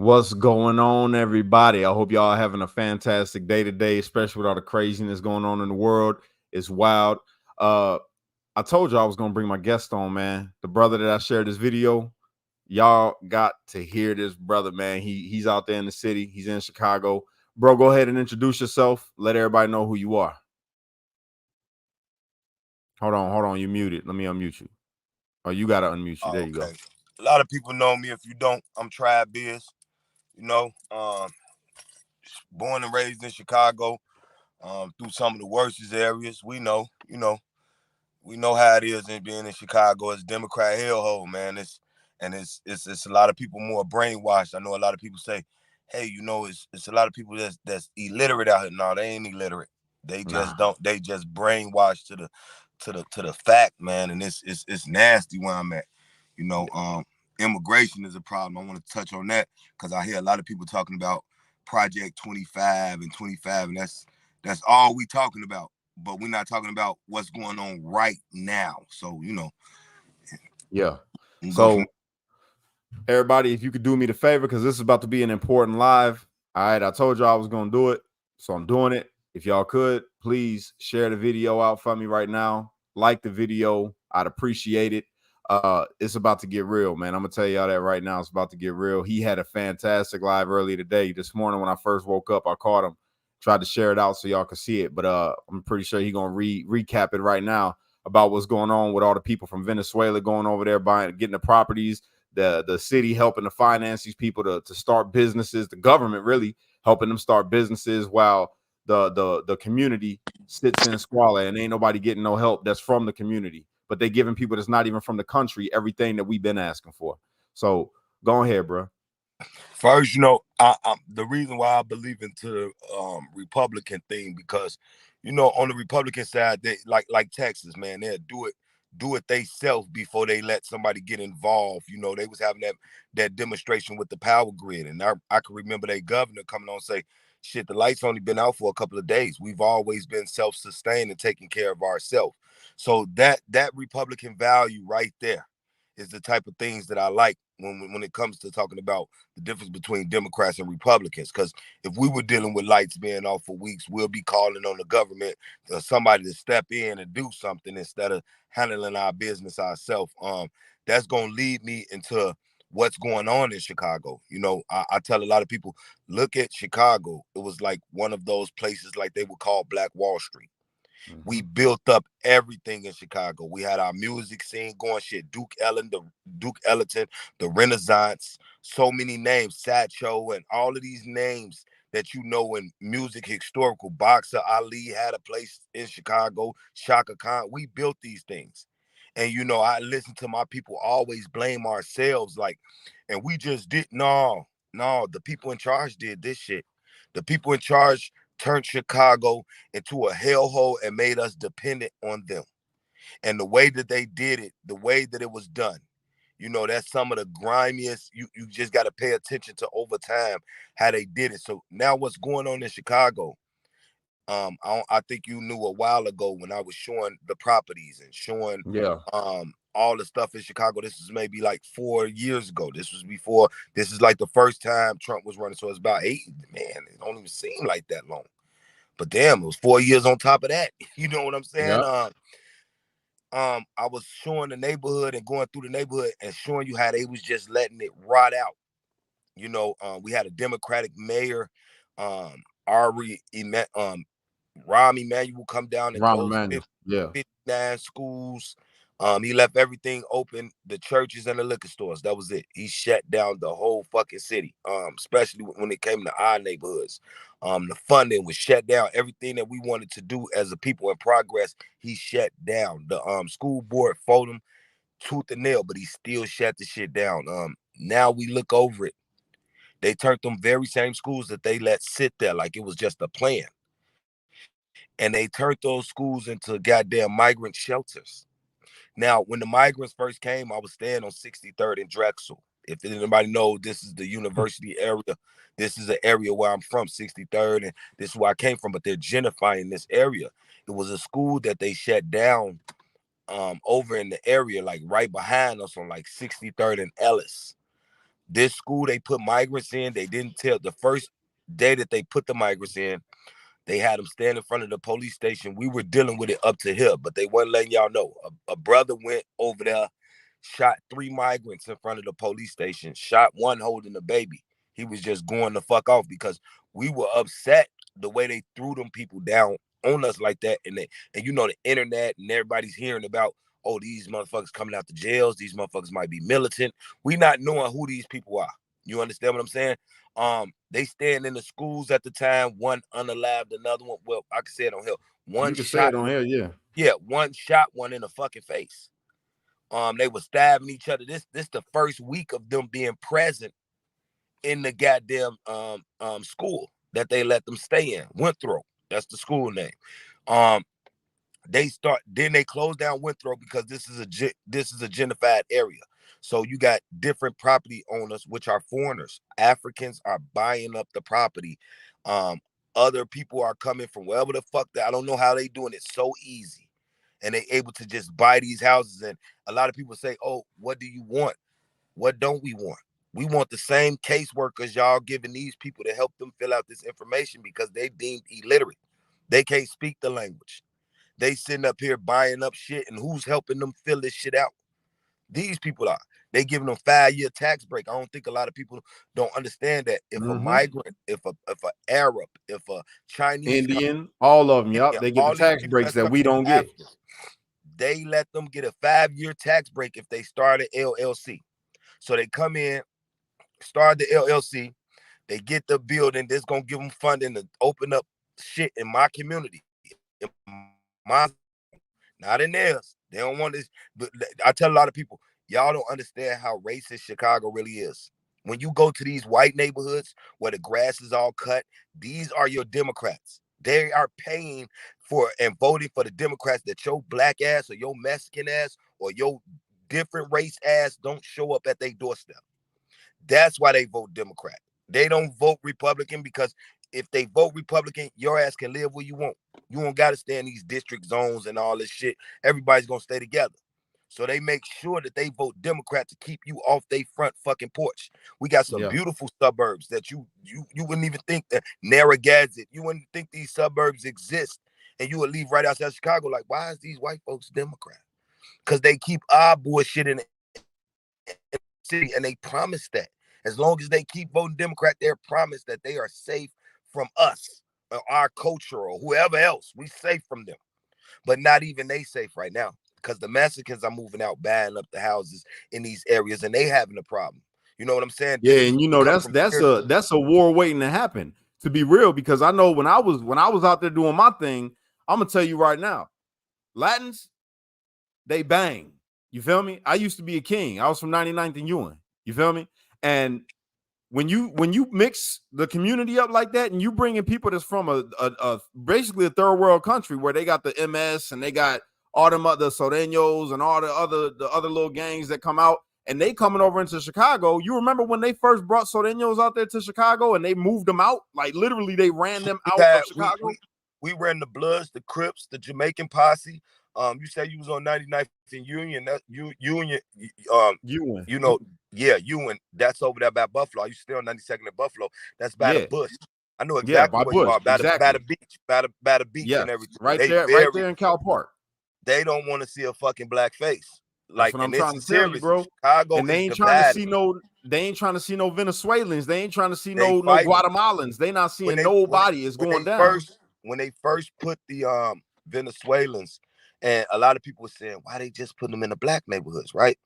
What's going on, everybody? I hope y'all having a fantastic day today, especially with all the craziness going on in the world. It's wild. I told you I was gonna bring my guest on, man. The brother that I shared this video. Y'all got to hear this brother, man. He's out there in the city. He's in Chicago. Bro, go ahead and introduce yourself. Let everybody know who you are. Hold on. You muted. Let me unmute you. Oh, you gotta unmute you. There you go. A lot of people know me. If you don't, I'm TribeBiz. You know, born and raised in Chicago, through some of the worstest areas. We know how it is in being in Chicago. It's Democrat hellhole, man. It's a lot of people more brainwashed. I know a lot of people say, hey, it's a lot of people that's illiterate out here. No, they ain't illiterate. They just don't. They just brainwashed to the fact, man. And it's nasty where I'm at. Immigration is a problem. I want to touch on that because I hear a lot of people talking about Project 25 and 25, and that's all we talking about. But we're not talking about what's going on right now. So, Yeah. So everybody, if you could do me the favor, because this is about to be an important live. All right, I told you I was gonna do it, so I'm doing it. If y'all could, please share the video out for me right now. Like the video, I'd appreciate it. It's about to get real, man. I'm gonna tell y'all that right now. It's about to get real. He had a fantastic live earlier today. This morning when I first woke up, I caught him, tried to share it out so y'all could see it. But I'm pretty sure he's gonna recap it right now about what's going on with all the people from Venezuela going over there getting the properties. The city helping to finance these people to start businesses, the government really helping them start businesses while the community sits in squalor and ain't nobody getting no help that's from the community, but they giving people that's not even from the country everything that we've been asking for. So go ahead, bro. First, the reason why I believe into the Republican thing, because on the Republican side, they like Texas, man, they'll do it they self before they let somebody get involved. They was having that demonstration with the power grid, and I can remember their governor coming on and say, shit, the lights only been out for a couple of days. We've always been self-sustained and taking care of ourselves. So that Republican value right there is the type of things that I like when it comes to talking about the difference between Democrats and Republicans. Because if we were dealing with lights being off for weeks, we'll be calling on the government or somebody to step in and do something instead of handling our business ourselves. That's going to lead me into what's going on in Chicago. I tell a lot of people, look at Chicago. It was like one of those places like they would call Black Wall Street. We built up everything in Chicago. We had our music scene going, shit. Duke Ellington, the Renaissance, so many names, Satcho, and all of these names that in music, historical. Boxer Ali had a place in Chicago, Shaka Khan. We built these things. And, I listen to my people always blame ourselves, and we just did. No, the people in charge did this shit. The people in charge turned Chicago into a hellhole and made us dependent on them. And the way that they did it, the way that it was done, that's some of the grimiest. You just got to pay attention to over time how they did it. So now what's going on in Chicago? I think you knew a while ago when I was showing the properties and showing all the stuff in Chicago. This is maybe like 4 years ago. This is like the first time Trump was running. So it's about 8, man, it don't even seem like that long. But damn, it was 4 years on top of that. You know what I'm saying? Yeah. I was showing the neighborhood and going through the neighborhood and showing you how they was just letting it rot out. We had a Democratic mayor, Ari Rahm Emanuel come down and Rahm close Emanuel. Yeah. 59 schools. He left everything open, the churches and the liquor stores. That was it. He shut down the whole fucking city, especially when it came to our neighborhoods. The funding was shut down. Everything that we wanted to do as a people in progress, he shut down. The school board fought him tooth and nail, but he still shut the shit down. Now we look over it. They turned them very same schools that they let sit there like it was just a plan. And they turned those schools into goddamn migrant shelters. Now, when the migrants first came, I was staying on 63rd and Drexel. If anybody knows, this is the university area. This is the area where I'm from, 63rd, and this is where I came from. But they're gentrifying this area. It was a school that they shut down over in the area, like right behind us on like 63rd and Ellis. This school, they put migrants in. They didn't tell the first day that they put the migrants in. They had them stand in front of the police station. We were dealing with it up to here, but they weren't letting y'all know. A brother went over there, shot 3 migrants in front of the police station, shot one holding a baby. He was just going the fuck off because we were upset the way they threw them people down on us like that. And you know, the internet and everybody's hearing about, oh, these motherfuckers coming out the jails. These motherfuckers might be militant. We not knowing who these people are. You understand what I'm saying? They stand in the schools at the time. One unalived, another one. Well, I can say it on here. One You can shot say it on here, yeah. Yeah, one shot one in the fucking face. They were stabbing each other. This the first week of them being present in the goddamn school that they let them stay in. Winthrop, that's the school name. They close down Winthrop because this is a gentrified area. So you got different property owners, which are foreigners. Africans are buying up the property. Other people are coming from wherever the fuck I don't know how they doing it so easy. And they able to just buy these houses. And a lot of people say, oh, what do you want? What don't we want? We want the same caseworkers y'all giving these people to help them fill out this information because they deemed illiterate. They can't speak the language. They sitting up here buying up shit, and who's helping them fill this shit out? These people are. They giving them 5-year tax break. I don't think a lot of people don't understand that. If a migrant, if a Arab, if a Chinese, Indian, all of them, India, they get the tax breaks that we don't get. They let them get a 5-year tax break if they start an LLC. So they come in, start the LLC, they get the building. That's gonna give them funding to open up shit in my community, in my, not in theirs. They don't want this. But I tell a lot of people, y'all don't understand how racist Chicago really is. When you go to these white neighborhoods where the grass is all cut, these are your Democrats. They are paying for and voting for the Democrats that your black ass or your Mexican ass or your different race ass don't show up at their doorstep. That's why they vote Democrat. They don't vote Republican because if they vote Republican, your ass can live where you want. You don't got to stay in these district zones and all this shit. Everybody's going to stay together. So they make sure that they vote Democrat to keep you off their front fucking porch. We got some beautiful suburbs that you wouldn't even think that Narragansett, you wouldn't think these suburbs exist. And you would leave right outside Chicago like, why is these white folks Democrat? Because they keep our bullshit in the city and they promise that. As long as they keep voting Democrat, they're promised that they are safe from us or our culture or whoever else. We safe from them. But not even they safe right now because the Mexicans are moving out, buying up the houses in these areas and they having a problem. You know what I'm saying? Yeah, and you know that's a war waiting to happen, to be real, because I know when I was out there doing my thing, I'm gonna tell you right now, Latins, they bang. You feel me? I used to be a king. I was from 99th and Ewan. You feel me? And when you mix the community up like that, and you bring in people that's from a basically a third world country where they got the MS and they got all them other Soreños and all the other little gangs that come out, and they coming over into Chicago. You remember when they first brought Soreños out there to Chicago and they moved them out? Like literally, they ran them out of Chicago. We ran the Bloods, the Crips, the Jamaican posse. You said you was on 99th and Union. That Union, Ewan. You know, yeah, Ewan. That's over there by Buffalo. You stay on 92nd and Buffalo. That's by the Bush. I know exactly where you are. By the beach, by the beach and everything. Right there in Cal Park. They don't want to see a fucking black face. Like, and I'm trying to tell you, bro. Chicago, and they ain't trying to see no Venezuelans. They ain't trying to see no Guatemalans. They not seeing nobody is going down. When they first put the Venezuelans, and a lot of people were saying, why they just put them in the black neighborhoods, right?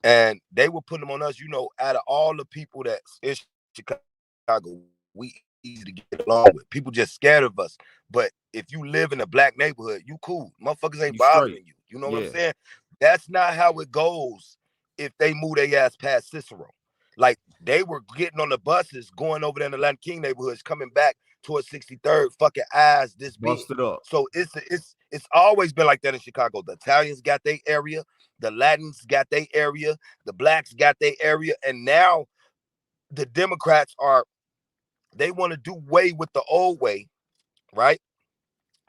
And they were putting them on us. You know, out of all the people that's in Chicago, we easy to get along with. People just scared of us. But if you live in a black neighborhood, you cool. Motherfuckers ain't bothering you. You know what I'm saying? That's not how it goes if they move their ass past Cicero. Like, they were getting on the buses, going over there in the Latin King neighborhoods, coming back towards 63rd, fucking eyes this big. Busted up. So it's always been like that in Chicago. The Italians got their area, the Latins got their area, the blacks got their area, and now the Democrats they want to do away with the old way, right?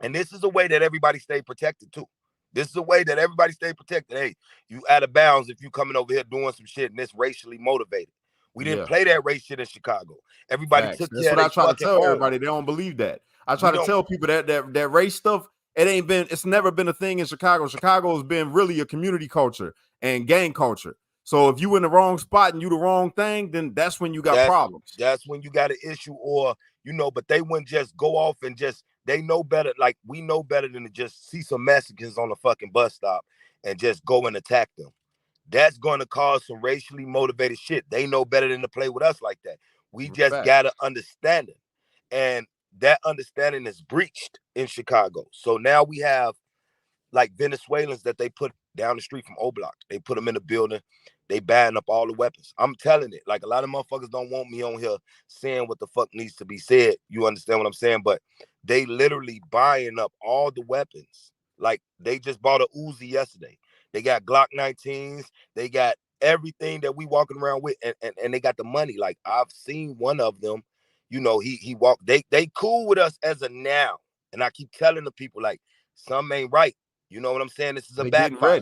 And this is a way that everybody stay protected too. This is a way that everybody stay protected. Hey, you out of bounds if you coming over here doing some shit and it's racially motivated. We didn't play that race shit in Chicago. Everybody Facts. took That's care what of I their try to fucking tell home. everybody. They don't believe that. I try to tell people that race stuff, it's never been a thing in Chicago. Chicago has been really a community culture and gang culture. So if you in the wrong spot and you the wrong thing, then that's when you got problems. That's when you got an issue, or but they wouldn't just go off and they know better. Like, we know better than to just see some Mexicans on the fucking bus stop and just go and attack them. That's going to cause some racially motivated shit. They know better than to play with us like that. We just got to understand it. And that understanding is breached in Chicago. So now we have like Venezuelans that they put down the street from O-Block. They put them in the building. They buying up all the weapons. I'm telling it. Like, a lot of motherfuckers don't want me on here saying what the fuck needs to be said. You understand what I'm saying? But they literally buying up all the weapons. Like, they just bought a Uzi yesterday. They got Glock 19s. They got everything that we walking around with, and they got the money. Like, I've seen one of them, he walked. They cool with us as of now. And I keep telling the people, like, some ain't right. You know what I'm saying? This is a backfire.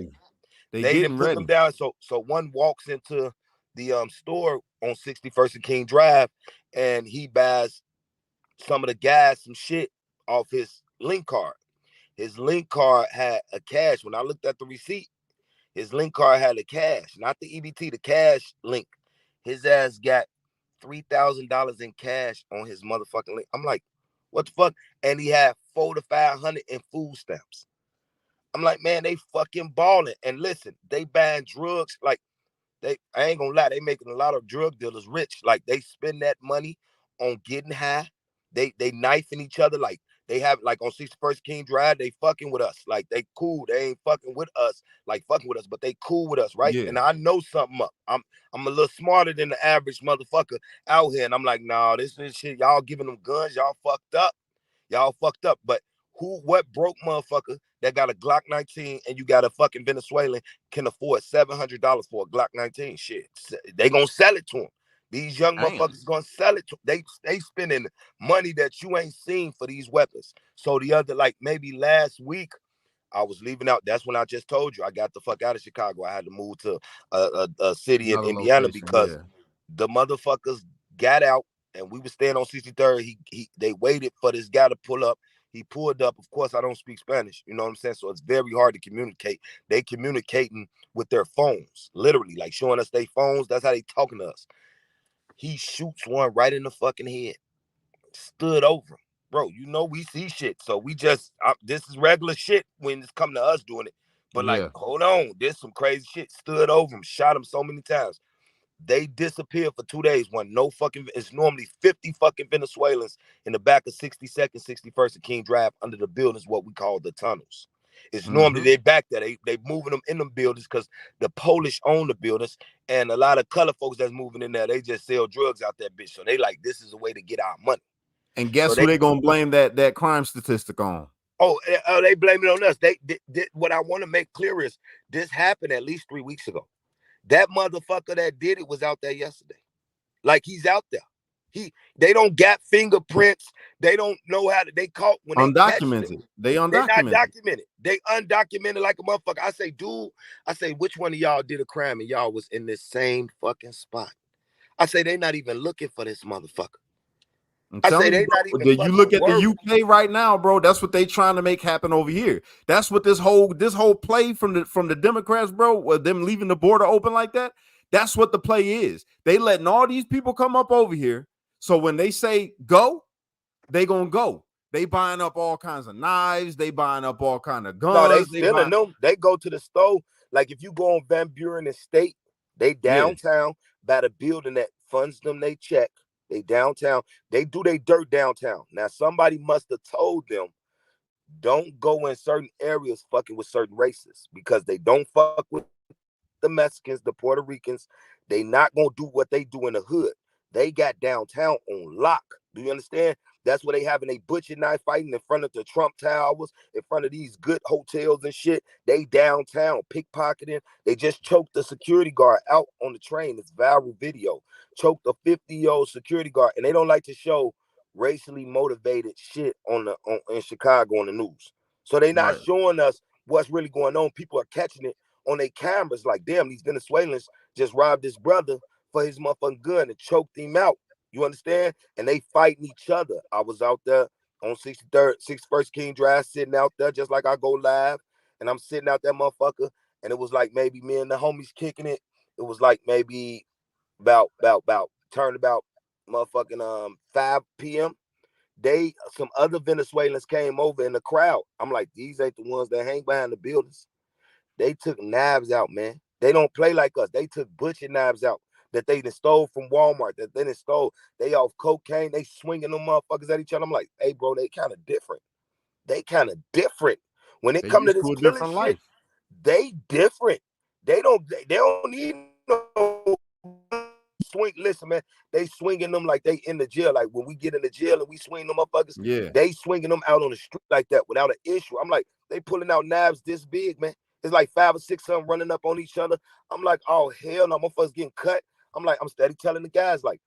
They didn't put them down. So one walks into the store on 61st and King Drive, and he buys some of the gas, some shit off his link card. His link card had a cash. When I looked at the receipt, his link card had a cash, not the EBT, the cash link. His ass got $3,000 in cash on his motherfucking link. I'm like, what the fuck? And he had $400 to $500 in food stamps. I'm like, man, they fucking balling. And listen, they buying drugs. Like, I ain't gonna lie, they making a lot of drug dealers rich. Like, they spend that money on getting high. They knifing each other. Like, they have, like, on 61st King Drive, they fucking with us. Like, they cool. They ain't fucking with us, like fucking with us, but they cool with us, right? Yeah. And I know something up. I'm a little smarter than the average motherfucker out here. And I'm like, nah, this is shit. Y'all giving them guns. Y'all fucked up. Y'all fucked up. But what broke motherfucker that got a Glock 19 and you got a fucking Venezuelan can afford $700 for a Glock 19? Shit, they gonna sell it to them. These young motherfuckers gonna sell it to them. They spending money that you ain't seen for these weapons. So the other, like, maybe last week, I was leaving out. That's when I just told you I got the fuck out of Chicago. I had to move to a city in Indiana because the motherfuckers got out, and we were staying on 63rd. They waited for this guy to pull up. He pulled up. Of course, I don't speak Spanish. You know what I'm saying? So it's very hard to communicate. They communicating with their phones, literally, like showing us their phones. That's how they talking to us. He shoots one right in the fucking head. Stood over him. Bro, we see shit. So we just, this is regular shit when it's coming to us doing it. But like, hold on. There's some crazy shit. Stood over him. Shot him so many times. They disappeared for 2 days. It's normally 50 fucking Venezuelans in the back of 62nd, 61st and King Drive under the buildings, what we call the tunnels. It's normally they back there. They moving them in them buildings because the Polish own the buildings, and a lot of color folks that's moving in there, they just sell drugs out that bitch. So they like, this is a way to get our money. And guess who they gonna blame that crime statistic on? Oh, they blame it on us. What I want to make clear is this happened at least 3 weeks ago. That motherfucker that did it was out there yesterday. Like, he's out there. They don't got fingerprints. They don't know how to. They caught when undocumented. They undocumented. They not documented. They undocumented like a motherfucker. I say, dude. I say, which one of y'all did a crime and y'all was in this same fucking spot? I say, they not even looking for this motherfucker. I say they not even. You look at the UK right now, bro. That's what they trying to make happen over here. That's what this whole play from the Democrats, bro, with them leaving the border open like that. That's what the play is. They letting all these people come up over here. So when they say go, they gonna go. They buying up all kinds of knives. They buying up all kind of guns. No, they stealing them. They go to the store. Like, if you go on Van Buren Estate, they downtown by the building that funds them. They check. They downtown. They do their dirt downtown. Now, somebody must have told them, don't go in certain areas fucking with certain races, because they don't fuck with the Mexicans, the Puerto Ricans. They not gonna do what they do in the hood. They got downtown on lock. Do you understand? That's where they having a butcher knife fighting in front of the Trump Towers, in front of these good hotels and shit. They downtown pickpocketing. They just choked the security guard out on the train. It's viral video. Choked a 50-year-old security guard, and they don't like to show racially motivated shit in Chicago on the news. So they not showing us what's really going on. People are catching it on their cameras. Like, damn, these Venezuelans just robbed this brother for his motherfucking gun and choked him out. You understand? And they fighting each other. I was out there on 61st King Drive, sitting out there just like I go live, and I'm sitting out there, motherfucker, and it was like maybe me and the homies kicking it. It was like maybe about motherfucking 5 p.m. Some other Venezuelans came over in the crowd. I'm like, these ain't the ones that hang behind the buildings. They took knives out, man. They don't play like us. They took butcher knives out that they done stole from Walmart, that they done stole. They off cocaine. They swinging them motherfuckers at each other. I'm like, hey, bro, they kind of different. They kind of different. When it They come to used this to a killing different shit, life. they different. They don't need no swing. Listen, man, they swinging them like they in the jail. Like when we get in the jail and we swing them motherfuckers, Yeah. they swinging them out on the street like that without an issue. I'm like, they pulling out knives this big, man. It's like 5 or 6 of them running up on each other. I'm like, oh hell no, motherfuckers getting cut. I'm steady telling the guys like,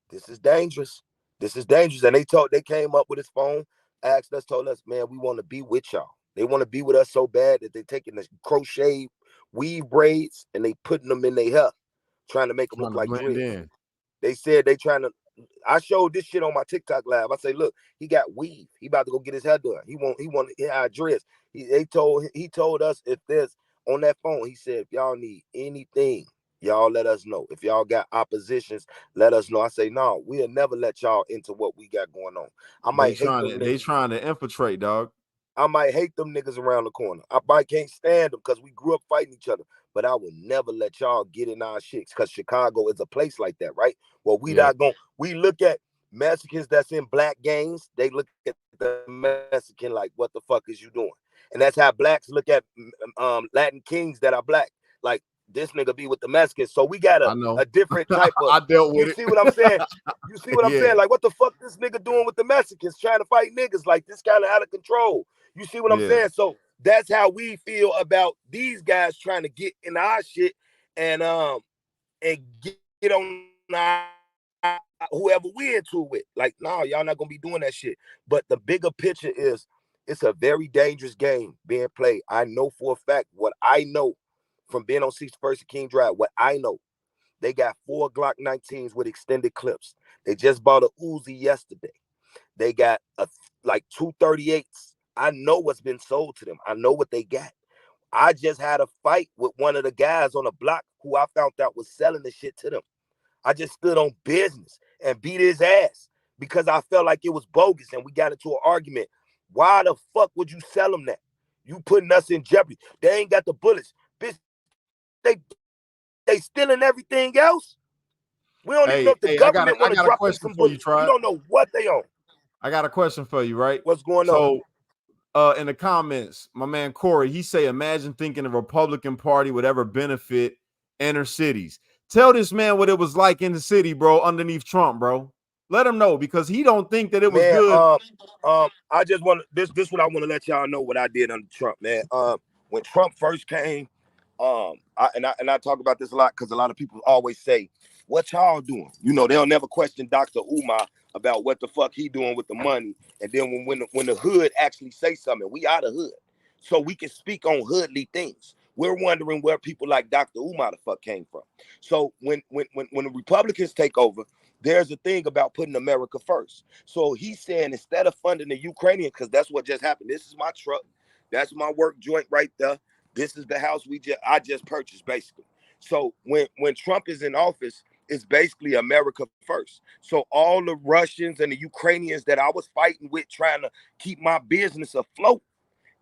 this is dangerous. This is dangerous. And they came up with his phone, asked us, told us, man, we want to be with y'all. They want to be with us so bad that they taking the crochet weave braids and they putting them in their hair, trying to make them look like blend dreads. in. They said they trying to. I showed this shit on my TikTok live. I say, look, he got weave. He about to go get his hair done. He want his dreads. He told us if there's on that phone. He said, if y'all need anything, y'all let us know. If y'all got oppositions, let us know. I say, no, we'll never let y'all into what we got going on. I might hate them. They trying to infiltrate, dog. I might hate them niggas around the corner. I might can't stand them because we grew up fighting each other. But I will never let y'all get in our shit because Chicago is a place like that, right? Well, we look at Mexicans that's in black gangs. They look at the Mexican like, what the fuck is you doing? And that's how blacks look at Latin kings that are black. Like, this nigga be with the Mexicans. So we got a different type of. I dealt with you see what I'm saying? You see what I'm saying? Like, what the fuck this nigga doing with the Mexicans trying to fight niggas? Like, this kind of out of control. You see what I'm saying? So that's how we feel about these guys trying to get in our shit and get on whoever we into with. Like, no, y'all not gonna be doing that shit. But the bigger picture is it's a very dangerous game being played. I know for a fact what I know from being on 61st and King Drive, what I know. They got 4 Glock 19s with extended clips. They just bought a Uzi yesterday. They got like 2 38s. I know what's been sold to them. I know what they got. I just had a fight with one of the guys on the block who I found out was selling the shit to them. I just stood on business and beat his ass because I felt like it was bogus and we got into an argument. Why the fuck would you sell them that? You putting us in jeopardy. They ain't got the bullets. Bitch, they stealing everything else. We don't even know if the government want to drop them some bullets. You don't know what they own. I got a question for you, right? What's going on? So in the comments, my man Corey, he say, imagine thinking the Republican Party would ever benefit inner cities. Tell this man what it was like in the city, bro, underneath Trump, bro. Let him know because he don't think that it was good. I just want this what I want to let y'all know what I did under Trump, man. When Trump first came, I talk about this a lot because a lot of people always say, what y'all doing? You know, they'll never question Dr. Umar about what the fuck he doing with the money. And then when the hood actually say something, we out of hood. So we can speak on hoodly things. We're wondering where people like Dr. Umar the fuck came from. So when the Republicans take over, there's a thing about putting America first. So he's saying instead of funding the Ukrainians, because that's what just happened. This is my truck. That's my work joint right there. This is the house I just purchased, basically. So when Trump is in office, it's basically America first. So all the Russians and the Ukrainians that I was fighting with trying to keep my business afloat,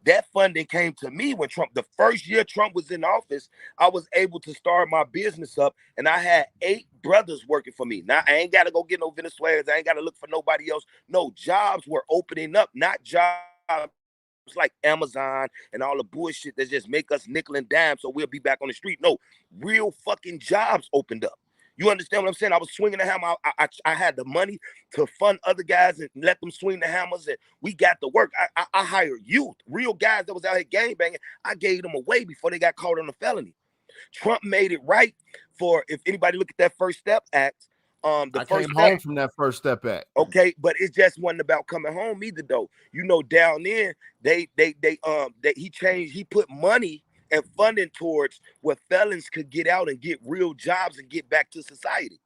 that funding came to me when the first year Trump was in office, I was able to start my business up and I had 8 brothers working for me. Now, I ain't got to go get no Venezuelans. I ain't got to look for nobody else. No, jobs were opening up, not jobs like Amazon and all the bullshit that just make us nickel and dime so we'll be back on the street. No, real fucking jobs opened up. You understand what I'm saying? I was swinging the hammer. I had the money to fund other guys and let them swing the hammers, and we got the work. I hired youth, real guys that was out here gangbanging. I gave them away before they got caught on a felony. Trump made it right for, if anybody look at that First Step Act, I came home from that First Step Act. Okay, but it just wasn't about coming home either, though. You know, down there, he put money and funding towards where felons could get out and get real jobs and get back to society.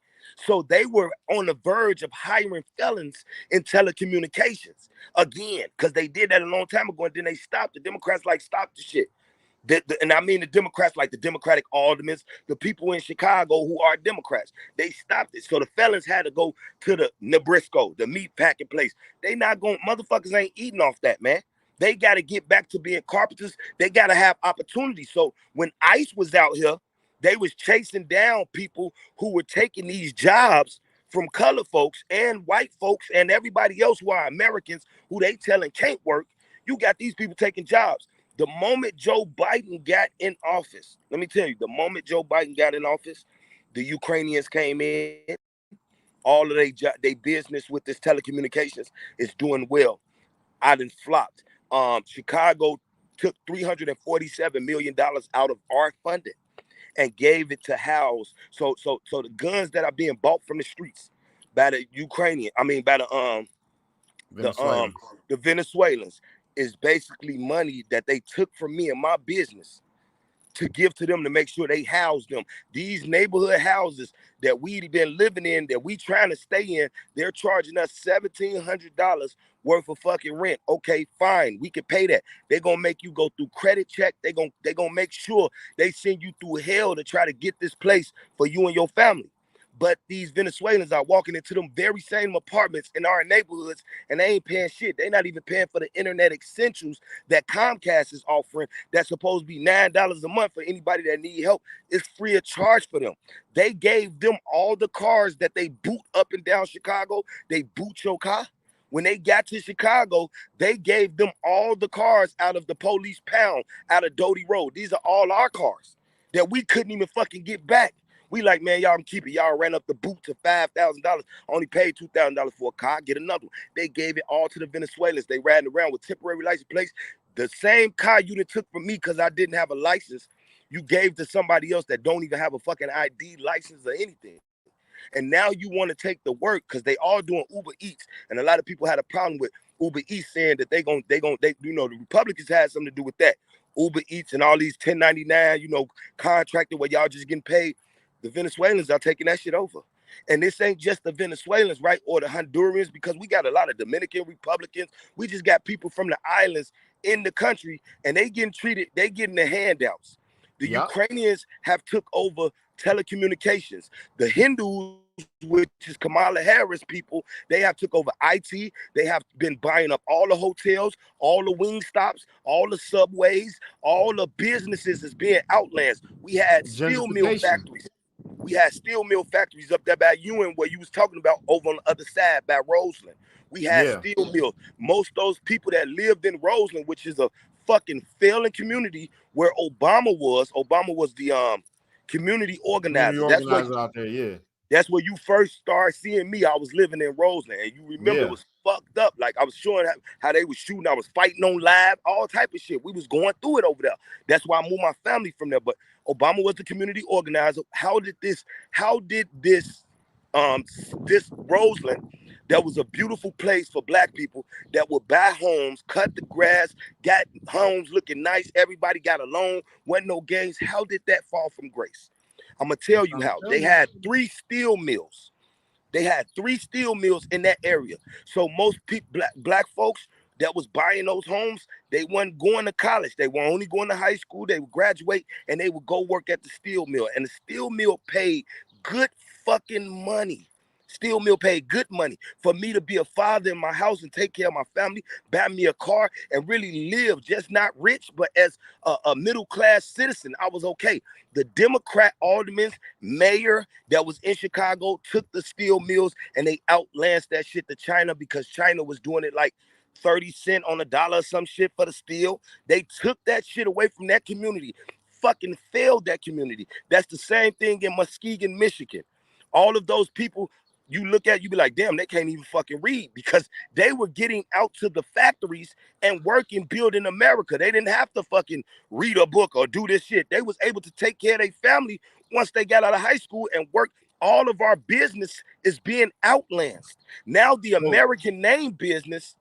So they were on the verge of hiring felons in telecommunications again, because they did that a long time ago, and then they stopped. The Democrats like stopped the shit. And I mean the Democrats, like the Democratic aldermen, the people in Chicago who are Democrats, they stopped it. So the felons had to go to the Nabrisco, the meat packing place. They not going, motherfuckers ain't eating off that, man. They got to get back to being carpenters. They got to have opportunity. So when ICE was out here, they was chasing down people who were taking these jobs from colored folks and white folks and everybody else who are Americans who they telling can't work. You got these people taking jobs. The moment Joe Biden got in office, let me tell you, the moment Joe Biden got in office, the Ukrainians came in. All of their business with this telecommunications is doing well. I done flopped. Chicago took $347 million out of our funding and gave it to house. So the guns that are being bought from the streets by the Ukrainian, I mean by Venezuelans. the Venezuelans, is basically money that they took from me and my business to give to them to make sure they house them. These neighborhood houses that we've been living in, that we trying to stay in, they're charging us $1,700 worth of fucking rent. Okay, fine, we can pay that. They're gonna make you go through credit check. They're gonna make sure they send you through hell to try to get this place for you and your family. But these Venezuelans are walking into them very same apartments in our neighborhoods, and they ain't paying shit. They're not even paying for the internet essentials that Comcast is offering. That's supposed to be $9 a month for anybody that need help. It's free of charge for them. They gave them all the cars that they boot up and down Chicago. They boot your car. When they got to Chicago, they gave them all the cars out of the police pound, out of Doty Road. These are all our cars that we couldn't even fucking get back. We like, man, y'all can keep it. Y'all ran up the boot to $5,000. Only paid $2,000 for a car. Get another one. They gave it all to the Venezuelans. They ran around with temporary license plates. The same car you took from me because I didn't have a license, you gave to somebody else that don't even have a fucking ID license or anything. And now you want to take the work because they all doing Uber Eats. And a lot of people had a problem with Uber Eats saying that they you know, the Republicans had something to do with that. Uber Eats and all these 1099, you know, contracted where y'all just getting paid. The Venezuelans are taking that shit over. And this ain't just the Venezuelans, right? Or the Hondurans, because we got a lot of Dominican Republicans. We just got people from the islands in the country, and they getting treated, they getting the handouts. The Ukrainians have took over telecommunications. The Hindus, which is Kamala Harris people, they have took over IT. They have been buying up all the hotels, all the wing stops, all the subways, all the businesses is being outlanced. We had steel mill factories. We had steel mill factories up there by Ewan, where you was talking about, over on the other side by Roseland. We had steel mills. Most of those people that lived in Roseland, which is a fucking failing community where Obama was the community organizer. Out there, yeah. That's where you first started seeing me. I was living in Roseland, and you remember it was fucked up. Like I was showing how they was shooting. I was fighting on live, all type of shit. We was going through it over there. That's why I moved my family from there. But Obama was the community organizer. How did this Roseland, that was a beautiful place for black people that would buy homes, cut the grass, got homes looking nice, everybody got a loan, wasn't no gangs. How did that fall from grace? I'm gonna tell you how. They had 3 steel mills. They had 3 steel mills in that area. So most people, black folks that was buying those homes, they weren't going to college. They were only going to high school. They would graduate and they would go work at the steel mill. And the steel mill paid good fucking money. Steel mill paid good money for me to be a father in my house and take care of my family, buy me a car, and really live, just not rich, but as a middle-class citizen. I was okay. The Democrat alderman, mayor that was in Chicago took the steel mills and they outlanced that shit to China because China was doing it like 30 cents on a dollar or some shit for the steel. They took that shit away from that community, fucking failed that community. That's the same thing in Muskegon, Michigan. All of those people, you look at, you be like, damn, they can't even fucking read, because they were getting out to the factories and working, building America. They didn't have to fucking read a book or do this shit. They was able to take care of their family once they got out of high school and work. All of our business is being outlanced. Now the American name business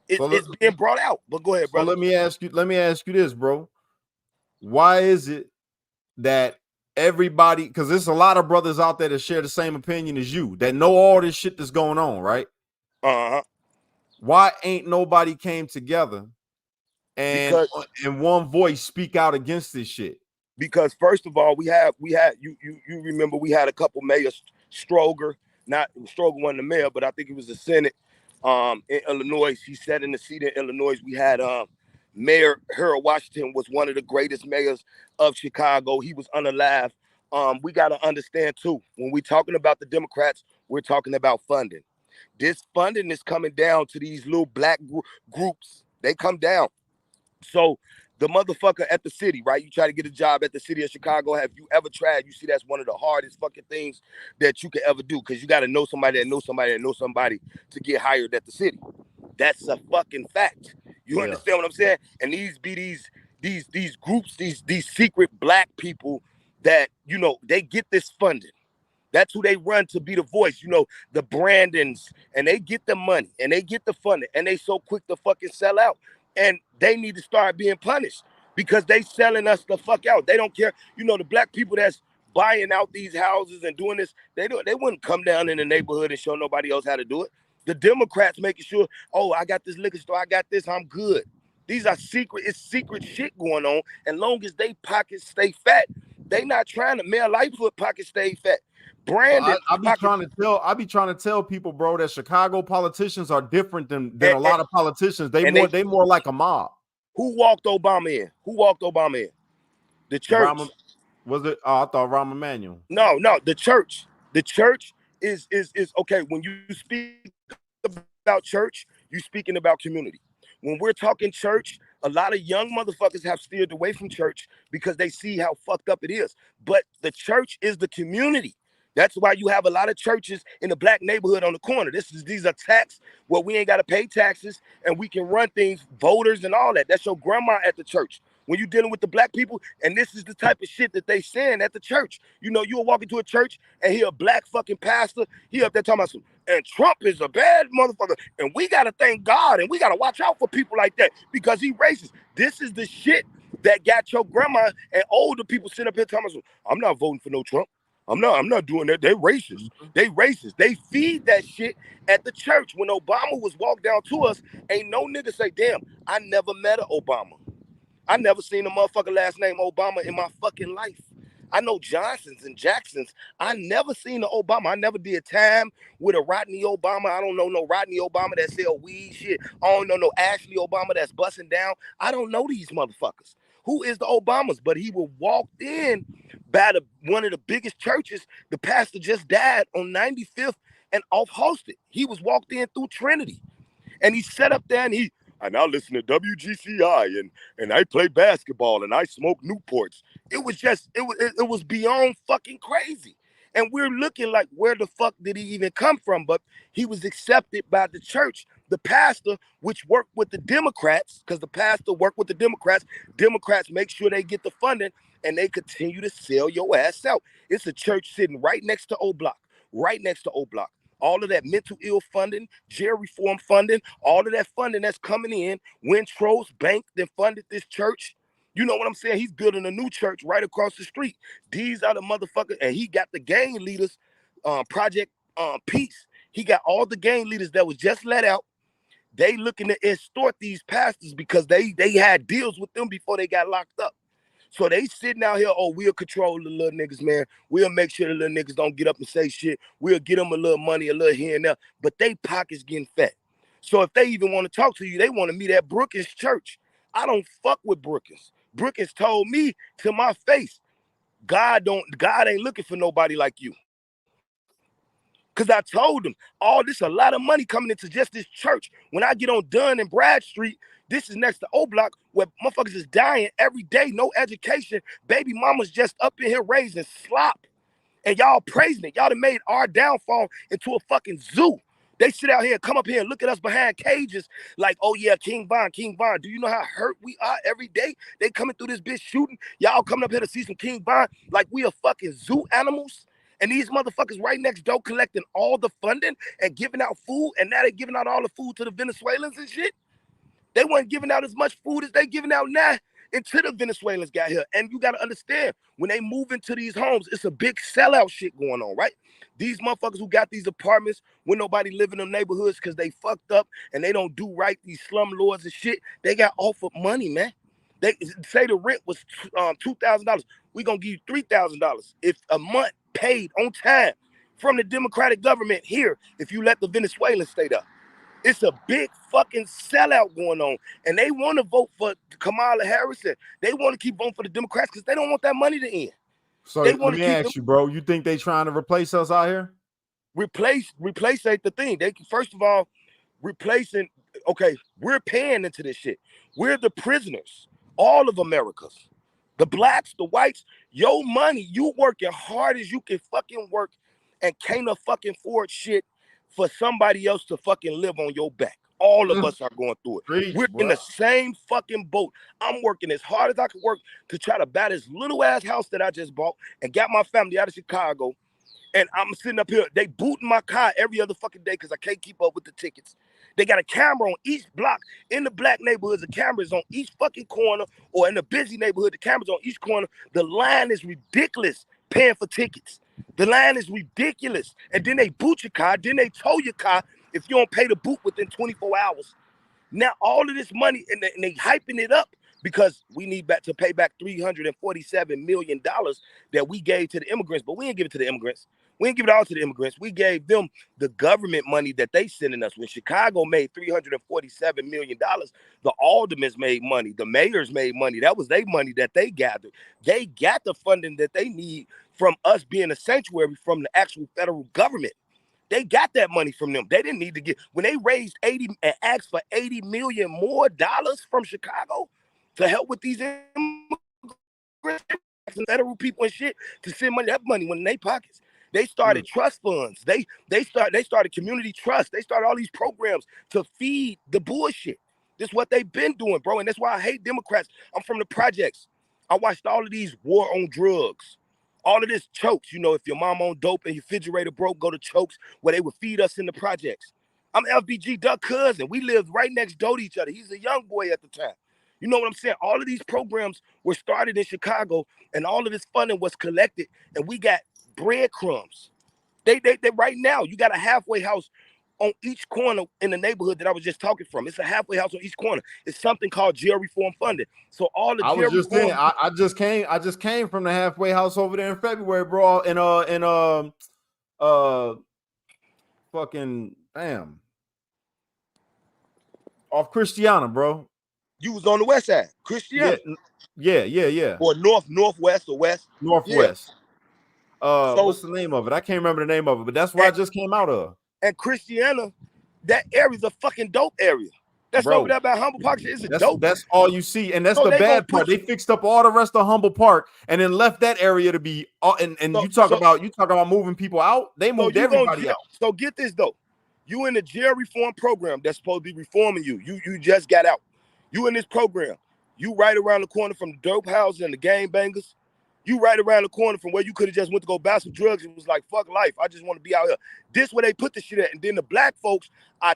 is being brought out. But go ahead, brother. So let me ask you this, bro. why is it that everybody, because there's a lot of brothers out there that share the same opinion as you, that know all this shit that's going on, right? Why ain't nobody came together and Because in one voice speak out against this shit? Because first of all, we had you remember we had a couple mayors, Stroger, not Stroger wasn't the mayor, but I think it was the Senate in Illinois. He sat in the seat in Illinois. We had Mayor Harold Washington was one of the greatest mayors of Chicago. He was unalive. We got to understand too, when we're talking about the Democrats, we're talking about funding. This funding is coming down to these little black groups. They come down. So the motherfucker at the city, right? You try to get a job at the city of Chicago. Have you ever tried? You see, that's one of the hardest fucking things that you could ever do, because you got to know somebody that knows somebody that knows somebody to get hired at the city. That's a fucking fact. You understand what I'm saying? And these groups, these secret black people that, you know, they get this funding. That's who they run to be the voice, you know, the Brandons, and they get the money and they get the funding, and they so quick to fucking sell out. And they need to start being punished because they selling us the fuck out. They don't care. You know, the black people that's buying out these houses and doing this, they wouldn't come down in the neighborhood and show nobody else how to do it. The Democrats making sure, oh, I got this liquor store, I got this, I'm good. These are it's secret shit going on. And long as they pockets stay fat, they not trying to, Mayor Lightfoot pockets stay fat. Brandon, I be trying to tell people, bro, that Chicago politicians are different than a lot of politicians. They more like a mob. Who walked Obama in? Who walked Obama in? The church. Was it? Oh, I thought Rahm Emanuel. No, the church. The church is okay. When you speak about church, you're speaking about community. When we're talking church, a lot of young motherfuckers have steered away from church because they see how fucked up it is. But the church is the community. That's why you have a lot of churches in the black neighborhood on the corner. These are tax where we ain't got to pay taxes and we can run things, voters and all that. That's your grandma at the church. When you're dealing with the black people, and this is the type of shit that they saying at the church. You know, you'll walk into a church and hear a black fucking pastor, he up there talking about some, and Trump is a bad motherfucker, and we got to thank God, and we got to watch out for people like that because he racist. This is the shit that got your grandma and older people sitting up here talking about, I'm not voting for no Trump. I'm not doing that. They racist. They racist. They feed that shit at the church. When Obama was walked down to us, ain't no nigga say, damn, I never met an Obama. I never seen a motherfucker last name Obama in my fucking life. I know Johnsons and Jacksons. I never seen an Obama. I never did time with a Rodney Obama. I don't know no Rodney Obama that sell weed shit. I don't know no Ashley Obama that's busting down. I don't know these motherfuckers. Who is the Obamas? But he was walked in by one of the biggest churches. The pastor just died on 95th and off-hosted. He was walked in through Trinity. And he sat up there and I now listen to WGCI and I play basketball and I smoke Newports. It was beyond fucking crazy. And we're looking like, where the fuck did he even come from? But he was accepted by the church, the pastor, which worked with the Democrats, because the pastor worked with the Democrats. Democrats make sure they get the funding and they continue to sell your ass out. It's a church sitting right next to O Block, right next to O Block. All of that mental ill funding, jail reform funding, all of that funding that's coming in. Wintrow's Bank that funded this church. You know what I'm saying? He's building a new church right across the street. These are the motherfuckers, and he got the gang leaders, Project Peace. He got all the gang leaders that was just let out. They looking to extort these pastors because they had deals with them before they got locked up. So they sitting out here, oh, we'll control the little niggas, man. We'll make sure the little niggas don't get up and say shit. We'll get them a little money, a little here and there. But they pockets getting fat. So if they even want to talk to you, they want to meet at Brookins Church. I don't fuck with Brookins. Brookins told me to my face, God ain't looking for nobody like you. Because I told them, this a lot of money coming into just this church. When I get on Dunn and Brad Street, this is next to O Block, where motherfuckers is dying every day, no education. Baby mamas just up in here raising slop. And y'all praising it. Y'all done made our downfall into a fucking zoo. They sit out here and come up here and look at us behind cages like, oh yeah, King Von. Do you know how hurt we are every day? They coming through this bitch shooting. Y'all coming up here to see some King Von like we are fucking zoo animals? And these motherfuckers right next door collecting all the funding and giving out food, and now they're giving out all the food to the Venezuelans and shit. They weren't giving out as much food as they giving out now. until the Venezuelans got here. And you got to understand, when they move into these homes, it's a big sellout shit going on, right? These motherfuckers who got these apartments when nobody live in them neighborhoods because they fucked up and they don't do right, these slumlords and shit, they got offered money, man. They say the rent was $2,000. We're going to give you $3,000 if a month paid on time from the Democratic government here if you let the Venezuelans stay there. It's a big fucking sellout going on. And they want to vote for Kamala Harris. And they want to keep voting for the Democrats because they don't want that money to end. So they let me ask you, bro, you think they trying to replace us out here? Replace ain't the thing. They first of all, replacing, okay, we're paying into this shit. We're the prisoners, all of America's. The blacks, the whites, your money, you working hard as you can fucking work and can't fucking afford shit for somebody else to fucking live on your back. All of us are going through it. Preach, We're in the same fucking boat. I'm working as hard as I can work to try to buy this little ass house that I just bought and got my family out of Chicago. And I'm sitting up here, they booting my car every other fucking day because I can't keep up with the tickets. They got a camera on each block. In the black neighborhoods, the cameras on each fucking corner, or in the busy neighborhood, the cameras on each corner. The line is ridiculous paying for tickets. The line is ridiculous. And then they boot your car, then they tow your car if you don't pay the boot within 24 hours. Now all of this money, and they hyping it up because we need to pay back $347 million that we gave to the immigrants, but we didn't give it to the immigrants. We didn't give it all to the immigrants. We gave them the government money that they sending us. When Chicago made $347 million, the aldermen made money. The mayors made money. That was their money that they gathered. They got the funding that they need from us being a sanctuary from the actual federal government. They got that money from them. They didn't need to get, when they raised 80 and asked for $80 million more from Chicago to help with these immigrants, federal people and shit, to send money, that money went in their pockets. They started trust funds. They started community trust. They started all these programs to feed the bullshit. This is what they've been doing, bro. And that's why I hate Democrats. I'm from the projects. I watched all of these war on drugs. All of this chokes. You know, if your mom on dope and your refrigerator broke, go to chokes where they would feed us in the projects. I'm FBG Duck cousin. We lived right next door to each other. He's a young boy at the time. You know what I'm saying? All of these programs were started in Chicago, and all of this funding was collected, and we got breadcrumbs. They right now, you got a halfway house on each corner in the neighborhood that I was just talking from. It's a halfway house on each corner. It's something called jail reform funding. So all the jail reform. I just came from the halfway house over there in February, bro. In fucking damn off Christiana, bro. You was on the west side, Christiana. Yeah. Or northwest or west. Northwest. Yeah. So, what's the name of it? I can't remember the name of it, but that's where I just came out of. And Christiana, that area's a fucking dope area. That's over there by Humble Park. It's dope. That's all you see, and that's the bad part. They fixed up all the rest of Humble Park, and then left that area to be. You talk about moving people out. They moved everybody out. So get this though, you in the jail reform program that's supposed to be reforming you. You just got out. You in this program. You right around the corner from the dope houses and the gang bangers. You right around the corner from where you could have just went to go buy some drugs and was like, fuck life. I just want to be out here. This where they put the shit at. And then the black folks, or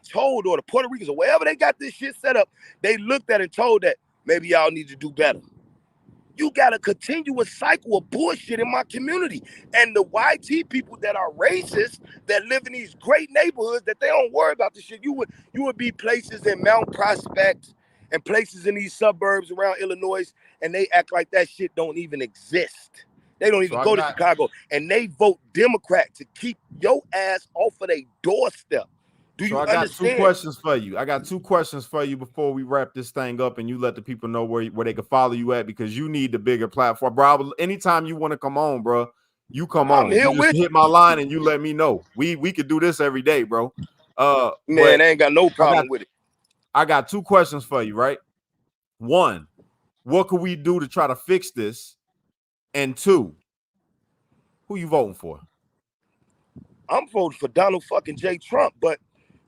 the Puerto Ricans, or wherever they got this shit set up, they looked at it and told that maybe y'all need to do better. You got a continuous cycle of bullshit in my community. And the YT people that are racist, that live in these great neighborhoods, that they don't worry about this shit. You would be places in Mount Prospect and places in these suburbs around Illinois, and they act like that shit don't even exist. They don't even go to Chicago, and they vote Democrat to keep your ass off of their doorstep. Do you understand? I got 2 questions for you. I got 2 questions for you before we wrap this thing up, and you let the people know where they can follow you at, because you need the bigger platform, bro. Anytime you want to come on, bro, you come on. You just hit my line and you let me know. We could do this every day, bro. Man, I ain't got no problem with it. I got 2 questions for you, right? 1, what could we do to try to fix this? And 2, who you voting for? I'm voting for Donald fucking J. Trump, but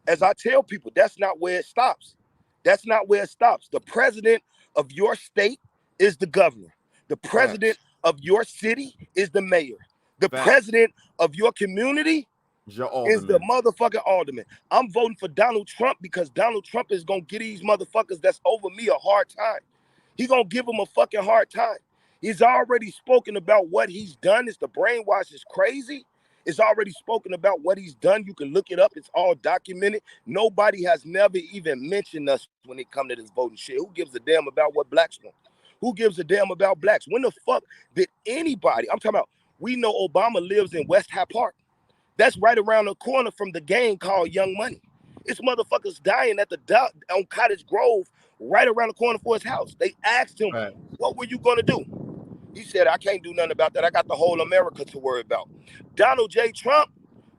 as I tell people, that's not where it stops. That's not where it stops. The president of your state is the governor. The president of your city is the mayor. The president of your community is the motherfucking alderman. I'm voting for Donald Trump because Donald Trump is going to give these motherfuckers that's over me a hard time. He gonna give him a fucking hard time. He's already spoken about what he's done. Is the brainwash is crazy. It's already spoken about what he's done. You can look it up. It's all documented. Nobody has never even mentioned us when it come to this voting shit. Who gives a damn about what blacks want? Who gives a damn about blacks? When the fuck did anybody? I'm talking about. We know Obama lives in West Hyde Park. That's right around the corner from the gang called Young Money. It's motherfuckers dying at the dock on Cottage Grove, right around the corner for his house. They asked him, Right. "What were you gonna do?" He said, "I can't do nothing about that. I got the whole America to worry about." Donald J. Trump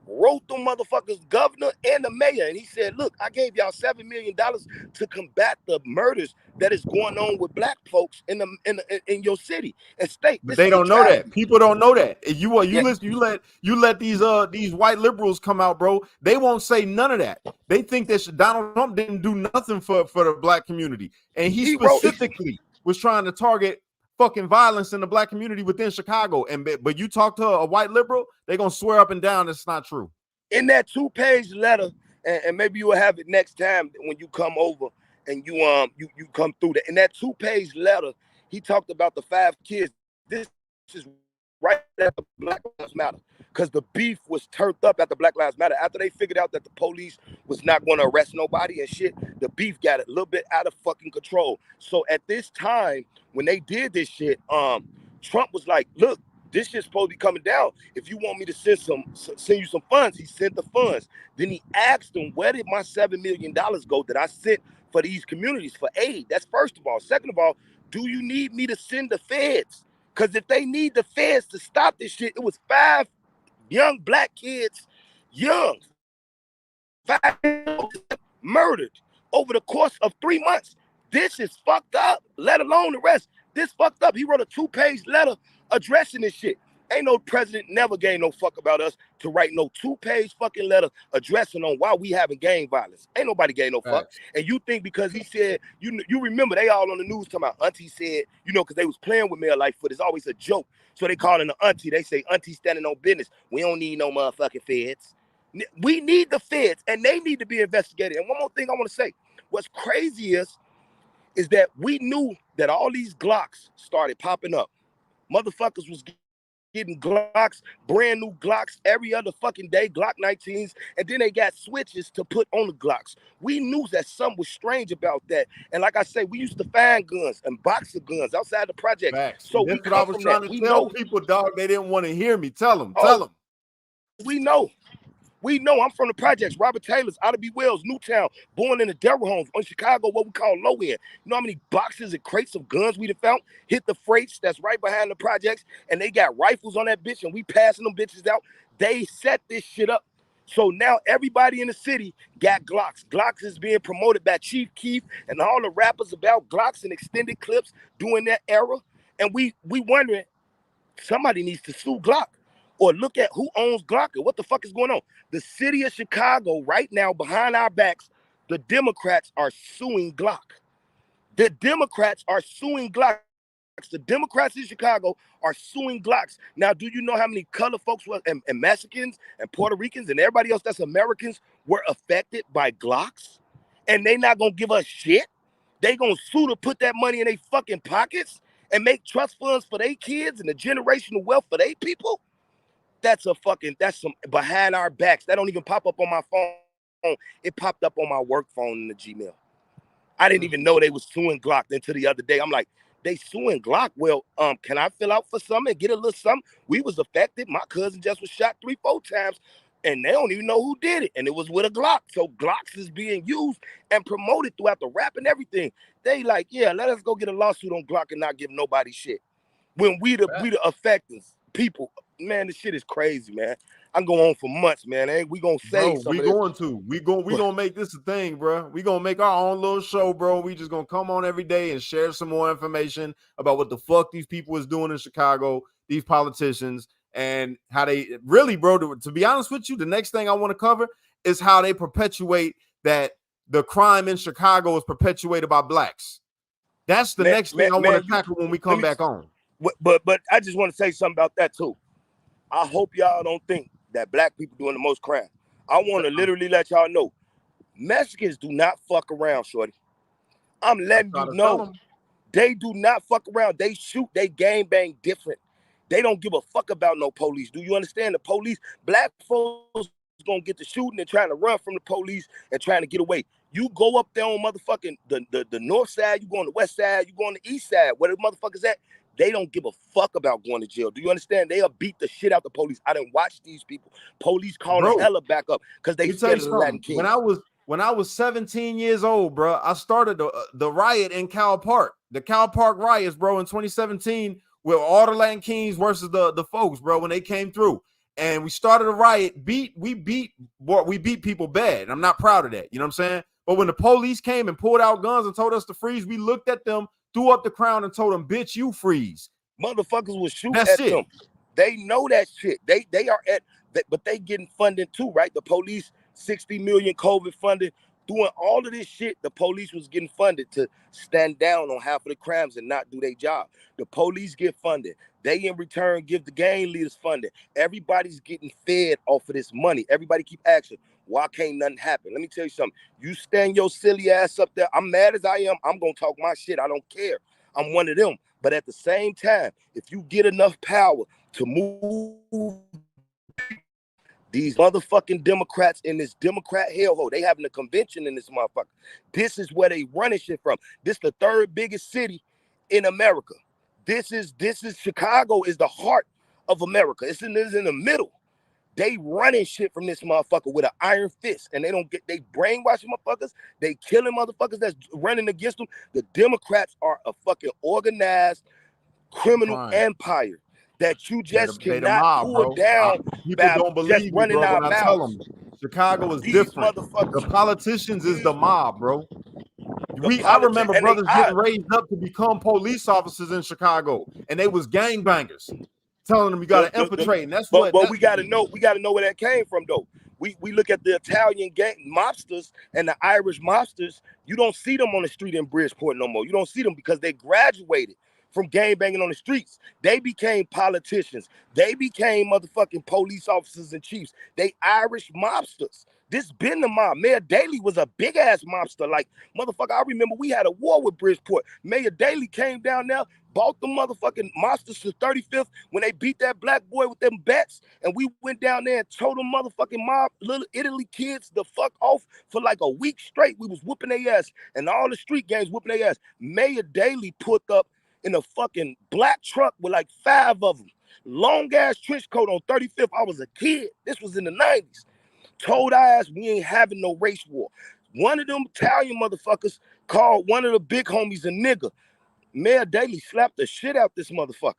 wrote them motherfuckers governor and the mayor, and he said, "Look, I gave y'all $7 million to combat the murders that is going on with black folks in your city and state." But This they is a don't know that. tragedy. People don't know that. You Yeah. let these white liberals come out, bro. They won't say none of that. They think that Donald Trump didn't do nothing for the black community, and he specifically was trying to target fucking violence in the black community within Chicago. But you talk to a white liberal, they're gonna swear up and down it's not true. In that 2-page letter, and maybe you will have it next time when you come over and you come through that. In that 2-page letter, he talked about the 5 kids. This is right after Black Lives Matter, because the beef was turned up at the Black Lives Matter. After they figured out that the police was not going to arrest nobody and shit, the beef got a little bit out of fucking control. So at this time, when they did this shit, Trump was like, "Look, this shit's supposed to be coming down. If you want me to send you some funds," he sent the funds. Then he asked them, "Where did my $7 million go that I sent for these communities for aid?" That's first of all. Second of all, do you need me to send the feds? Because if they need the feds to stop this shit, it was 5 young black kids, young, 5 murdered over the course of 3 months. This is fucked up, let alone the rest. This fucked up. He wrote a 2-page letter addressing this shit. Ain't no president never gave no fuck about us to write no 2-page fucking letter addressing on why we having gang violence. Ain't nobody gave no fuck. And you think because he said, you remember they all on the news talking about Auntie said, because they was playing with Mayor Lightfoot. It's always a joke. So they calling the Auntie. They say Auntie standing on business. We don't need no motherfucking feds. We need the feds, and they need to be investigated. And one more thing I want to say. What's crazy is that we knew that all these Glocks started popping up. Motherfuckers was getting Glocks, brand new Glocks every other fucking day, Glock 19s, and then they got switches to put on the Glocks. We knew that something was strange about that. And like I say, we used to find guns and boxer guns outside the projects. Facts. So that's we what I come was from trying that. to We tell know people, dog. They didn't want to hear me. Tell them. We know. We know. I'm from the projects. Robert Taylor's, Oughta Be Wells, Newtown, born in the Devil Homes, on Chicago, what we call low end. You know how many boxes and crates of guns we done found? Hit the freights that's right behind the projects, and they got rifles on that bitch, and we passing them bitches out. They set this shit up. So now everybody in the city got Glocks. Glocks is being promoted by Chief Keef and all the rappers about Glocks and extended clips during that era. And we wondering, somebody needs to sue Glock or look at who owns Glock or what the fuck is going on. The city of Chicago right now, behind our backs, the Democrats are suing Glock. The Democrats are suing Glock. The Democrats in Chicago are suing Glocks. Now, do you know how many colored folks were, and Mexicans and Puerto Ricans and everybody else that's Americans were affected by Glocks? And they not gonna give us shit. They gonna sue to put that money in their fucking pockets and make trust funds for their kids and the generational wealth for their people. That's some behind our backs. That don't even pop up on my phone. It popped up on my work phone in the Gmail. I didn't even know they was suing Glock until the other day. I'm like, they suing Glock. Well, can I fill out for something and get a little something? We was affected. My cousin just was shot 3-4 times, and they don't even know who did it. And it was with a Glock. So Glocks is being used and promoted throughout the rap and everything. They like, yeah, let us go get a lawsuit on Glock and not give nobody shit. When we the affected people, man, this shit is crazy, man. I'm going on for months, man. Hey, we gonna say we gonna make this a thing, bro. We gonna make our own little show, bro. We just gonna come on every day and share some more information about what the fuck these people is doing in Chicago, these politicians, and how they really, bro. To be honest with you, the next thing I want to cover is how they perpetuate that the crime in Chicago is perpetuated by blacks. That's the next thing I want to tackle when we come back on. But I just want to say something about that too. I hope y'all don't think that black people doing the most crime. I want to literally let y'all know, Mexicans do not fuck around, shorty. I'm letting you know They do not fuck around. They shoot. They gang bang different. They don't give a fuck about no police. Do you understand? The police, black folks gonna get to shooting and trying to run from the police and trying to get away. You go up there on motherfucking the north side, you go on the west side, you go on the east side, where the motherfuckers at, they don't give a fuck about going to jail. Do you understand? They'll beat the shit out the police. I didn't watch these people. Police calling hella back up because they scared of the Latin King. When I was 17 years old, bro, I started the riot in Cal Park, the Cal Park riots, bro, in 2017, with all the Latin Kings versus the folks, bro, when they came through. And we started a riot. We beat people bad. And I'm not proud of that. You know what I'm saying? But when the police came and pulled out guns and told us to freeze, we looked at them, threw up the crown, and told them, "Bitch, you freeze." Motherfuckers will shoot at them. They know that shit. They are at, but they getting funded too, right? The police, 60 million COVID funded, doing all of this shit. The police was getting funded to stand down on half of the crimes and not do their job. The police get funded. They in return give the gang leaders funding. Everybody's getting fed off of this money. Everybody keep asking, why can't nothing happen? Let me tell you something. You stand your silly ass up there. I'm mad as I am. I'm going to talk my shit. I don't care. I'm one of them. But at the same time, if you get enough power to move these motherfucking Democrats in this Democrat hellhole, they having a convention in this motherfucker. This is where they running shit from. This the third biggest city in America. This is Chicago is the heart of America. It's in the middle. They running shit from this motherfucker with an iron fist, and they brainwashing motherfuckers. They killing motherfuckers that's running against them. The Democrats are a fucking organized criminal empire that you just cannot pull down. People don't believe me, bro, when I tell them Chicago is different. The politicians is the mob, bro. I remember brothers getting raised up to become police officers in Chicago, and they was gangbangers, telling them you got to infiltrate. And that's what. But we got to know. We got to know where that came from, though. We look at the Italian gang mobsters and the Irish mobsters. You don't see them on the street in Bridgeport no more. You don't see them because they graduated from gangbanging on the streets. They became politicians. They became motherfucking police officers and chiefs. They Irish mobsters. This been the mob. Mayor Daley was a big ass mobster. Like, motherfucker, I remember we had a war with Bridgeport. Mayor Daley came down there, bought the motherfucking mobsters to 35th when they beat that black boy with them bats. And we went down there and told them motherfucking mob, little Italy kids the fuck off for like a week straight. We was whooping their ass. And all the street gangs whooping their ass. Mayor Daley put up in a fucking black truck with like 5 of them. Long ass trench coat on 35th. I was a kid. This was in the 90s. Told our ass we ain't having no race war. One of them Italian motherfuckers called one of the big homies a nigga. Mayor Daley slapped the shit out this motherfucker.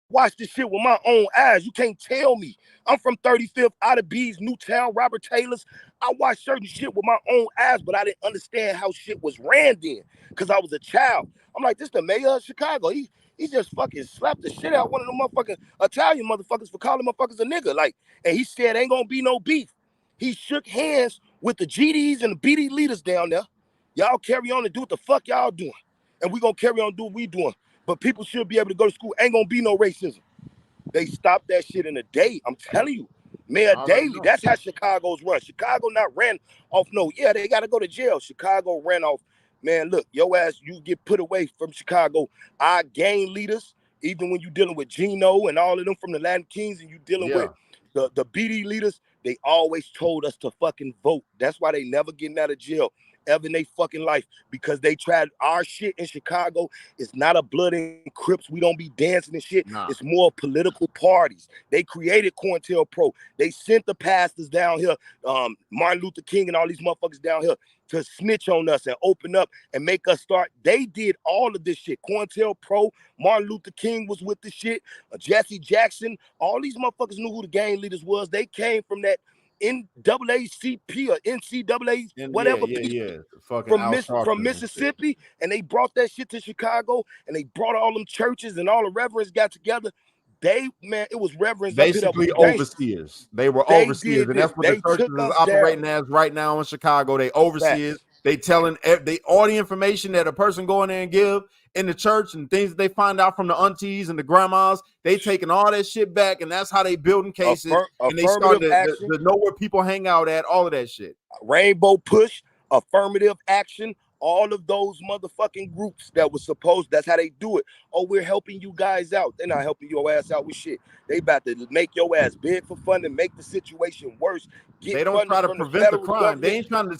Watch this shit with my own eyes. You can't tell me. I'm from 35th, out of B's, Newtown, Robert Taylor's. I watched certain shit with my own eyes, but I didn't understand how shit was ran then because I was a child. I'm like, this the mayor of Chicago. He just fucking slapped the shit out one of them motherfucking Italian motherfuckers for calling motherfuckers a nigga. Like, and he said ain't gonna be no beef. He shook hands with the GDs and the BD leaders down there. Y'all carry on and do what the fuck y'all doing. And we gonna carry on doing what we doing. But people should be able to go to school. Ain't gonna be no racism. They stopped that shit in a day. I'm telling you. Mayor Daley, that's how Chicago's run. Chicago not ran off they gotta go to jail. Chicago ran off. Man, look, your ass, you get put away from Chicago. Our gang leaders, even when you dealing with Gino and all of them from the Latin Kings and you dealing with the BD leaders, they always told us to fucking vote. That's why they never getting out of jail ever in their fucking life, because they tried our shit in Chicago. It's not a blood and Crips. We don't be dancing and shit. Nah. It's more political parties. They created COINTELPRO. They sent the pastors down here, Martin Luther King and all these motherfuckers down here to snitch on us and open up and make us start. They did all of this shit. COINTELPRO, Martin Luther King was with the shit. Jesse Jackson, all these motherfuckers knew who the gang leaders was. They came from that NAACP or NCAA, whatever, from Mississippi, and they brought that shit to Chicago, and they brought all them churches and all the reverends got together. It was reverends basically overseers. They were overseers, and that's what the churches is operating as right now in Chicago. They overseers. They telling all the information that a person go in there and give in the church and things that they find out from the aunties and the grandmas. They taking all that shit back, and that's how they building cases. And they started to know where people hang out at, all of that shit. Rainbow push, affirmative action, All of those motherfucking groups that was supposed, that's how they do it. Oh, we're helping you guys out. They're not helping your ass out with shit. They about to make your ass beg for funding, make the situation worse. Get They don't funding try to from the prevent the federal crime. They government. ain't trying to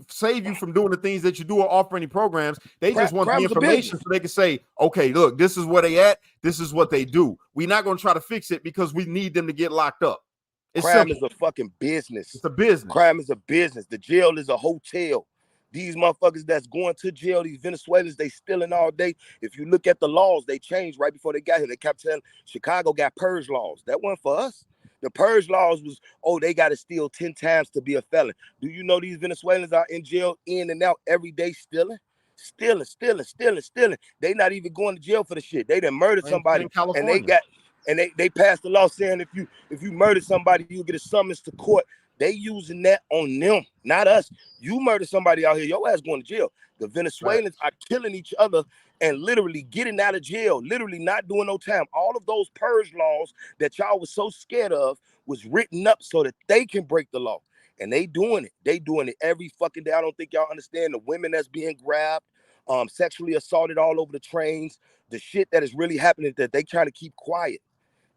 save you from doing the things that you do or offer any programs. They just want the Crime's a information business. so they can say, okay, look, this is where they at. This is what they do. We're not going to try to fix it because we need them to get locked up. It's Crime simple. is a fucking business. It's a business. Crime is a business. The jail is a hotel. These motherfuckers that's going to jail, these Venezuelans, they stealing all day. If you look at the laws, they changed right before they got here. They kept telling Chicago got purge laws. That wasn't for us. The purge laws was, oh, they got to steal 10 times to be a felon. Do you know these Venezuelans are in jail in and out every day stealing? Stealing. They not even going to jail for the shit. They done murdered somebody and they passed the law saying if you murder somebody, you get a summons to court. They using that on them, not us. You murder somebody out here, your ass going to jail. The Venezuelans are killing each other and literally getting out of jail, literally not doing no time. All of those purge laws that y'all was so scared of was written up so that they can break the law. And they doing it. They doing it every fucking day. I don't think y'all understand the women that's being grabbed, sexually assaulted all over the trains, the shit that is really happening that they trying to keep quiet.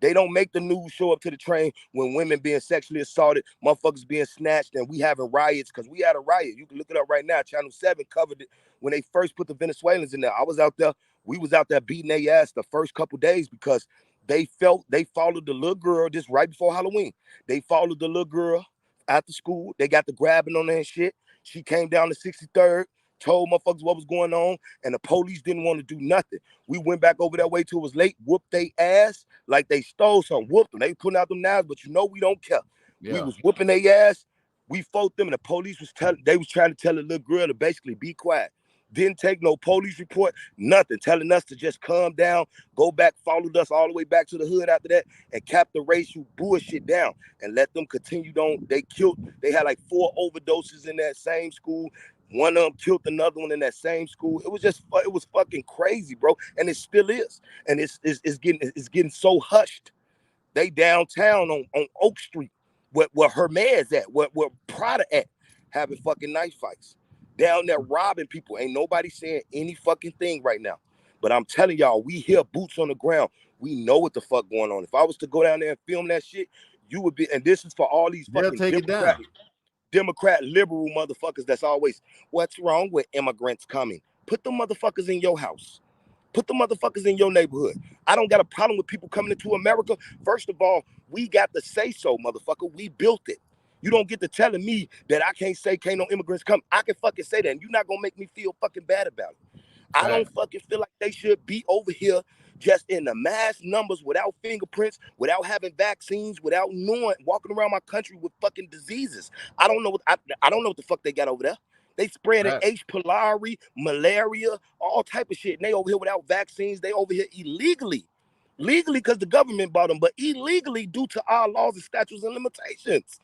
They don't make the news show up to the train when women being sexually assaulted, motherfuckers being snatched, and we having riots, because we had a riot. You can look it up right now. Channel 7 covered it when they first put the Venezuelans in there. I was out there. We was out there beating their ass the first couple days because they followed the little girl just right before Halloween. They followed the little girl after school. They got the grabbing on her and shit. She came down to 63rd, told motherfuckers what was going on, and the police didn't want to do nothing. We went back over that way till it was late, whooped they ass like they stole something, whooped them. They putting out them knives, but you know we don't care. Yeah. We was whooping their ass. We fought them, and the police was trying to tell the little girl to basically be quiet. Didn't take no police report, nothing, telling us to just calm down, go back, followed us all the way back to the hood after that, and kept the racial bullshit down and let them continue on. They had like 4 overdoses in that same school. One of them killed another one in that same school. It was fucking crazy, bro. And it still is. And it's getting so hushed. They downtown on Oak Street, where Hermes at, where Prada at, having fucking knife fights. Down there robbing people. Ain't nobody saying any fucking thing right now. But I'm telling y'all, we hear boots on the ground. We know what the fuck going on. If I was to go down there and film that shit, you would be, and this is for all these fucking Democrat liberal motherfuckers that's always, what's wrong with immigrants coming? Put the motherfuckers in your house. Put the motherfuckers in your neighborhood. I don't got a problem with people coming into America. First of all, we got to say so, motherfucker. We built it. You don't get to telling me that I can't say can't no immigrants come. I can fucking say that, and you're not gonna make me feel fucking bad about it. I don't fucking feel like they should be over here just in the mass numbers without fingerprints, without having vaccines, without knowing, walking around my country with fucking diseases. I don't know what the fuck they got over there. They spreading H. pylori, malaria, all type of shit. And they over here without vaccines. They over here illegally. Legally because the government bought them, but illegally due to our laws and statutes and limitations.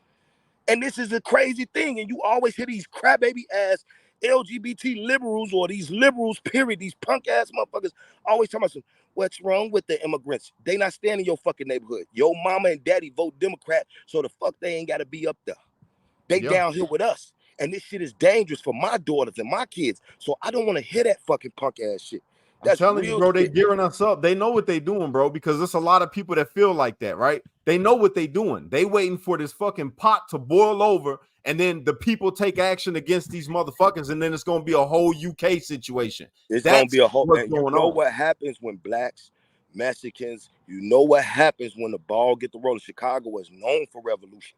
And this is a crazy thing. And you always hear these crybaby ass LGBT liberals or these liberals, period, these punk ass motherfuckers always talking about what's wrong with the immigrants? They not staying in your fucking neighborhood. Your mama and daddy vote Democrat, so the fuck they ain't got to be up there. They down here with us. And this shit is dangerous for my daughters and my kids. So I don't want to hear that fucking punk ass shit. That's I'm telling you, bro, they gearing us up. They know what they doing, bro, because there's a lot of people that feel like that, right? They know what they doing. They waiting for this fucking pot to boil over, and then the people take action against these motherfuckers, and then it's going to be a whole UK situation. It's going to be a whole, and you know what happens when blacks, Mexicans, you know what happens when the ball get the rolling. Chicago is known for revolution.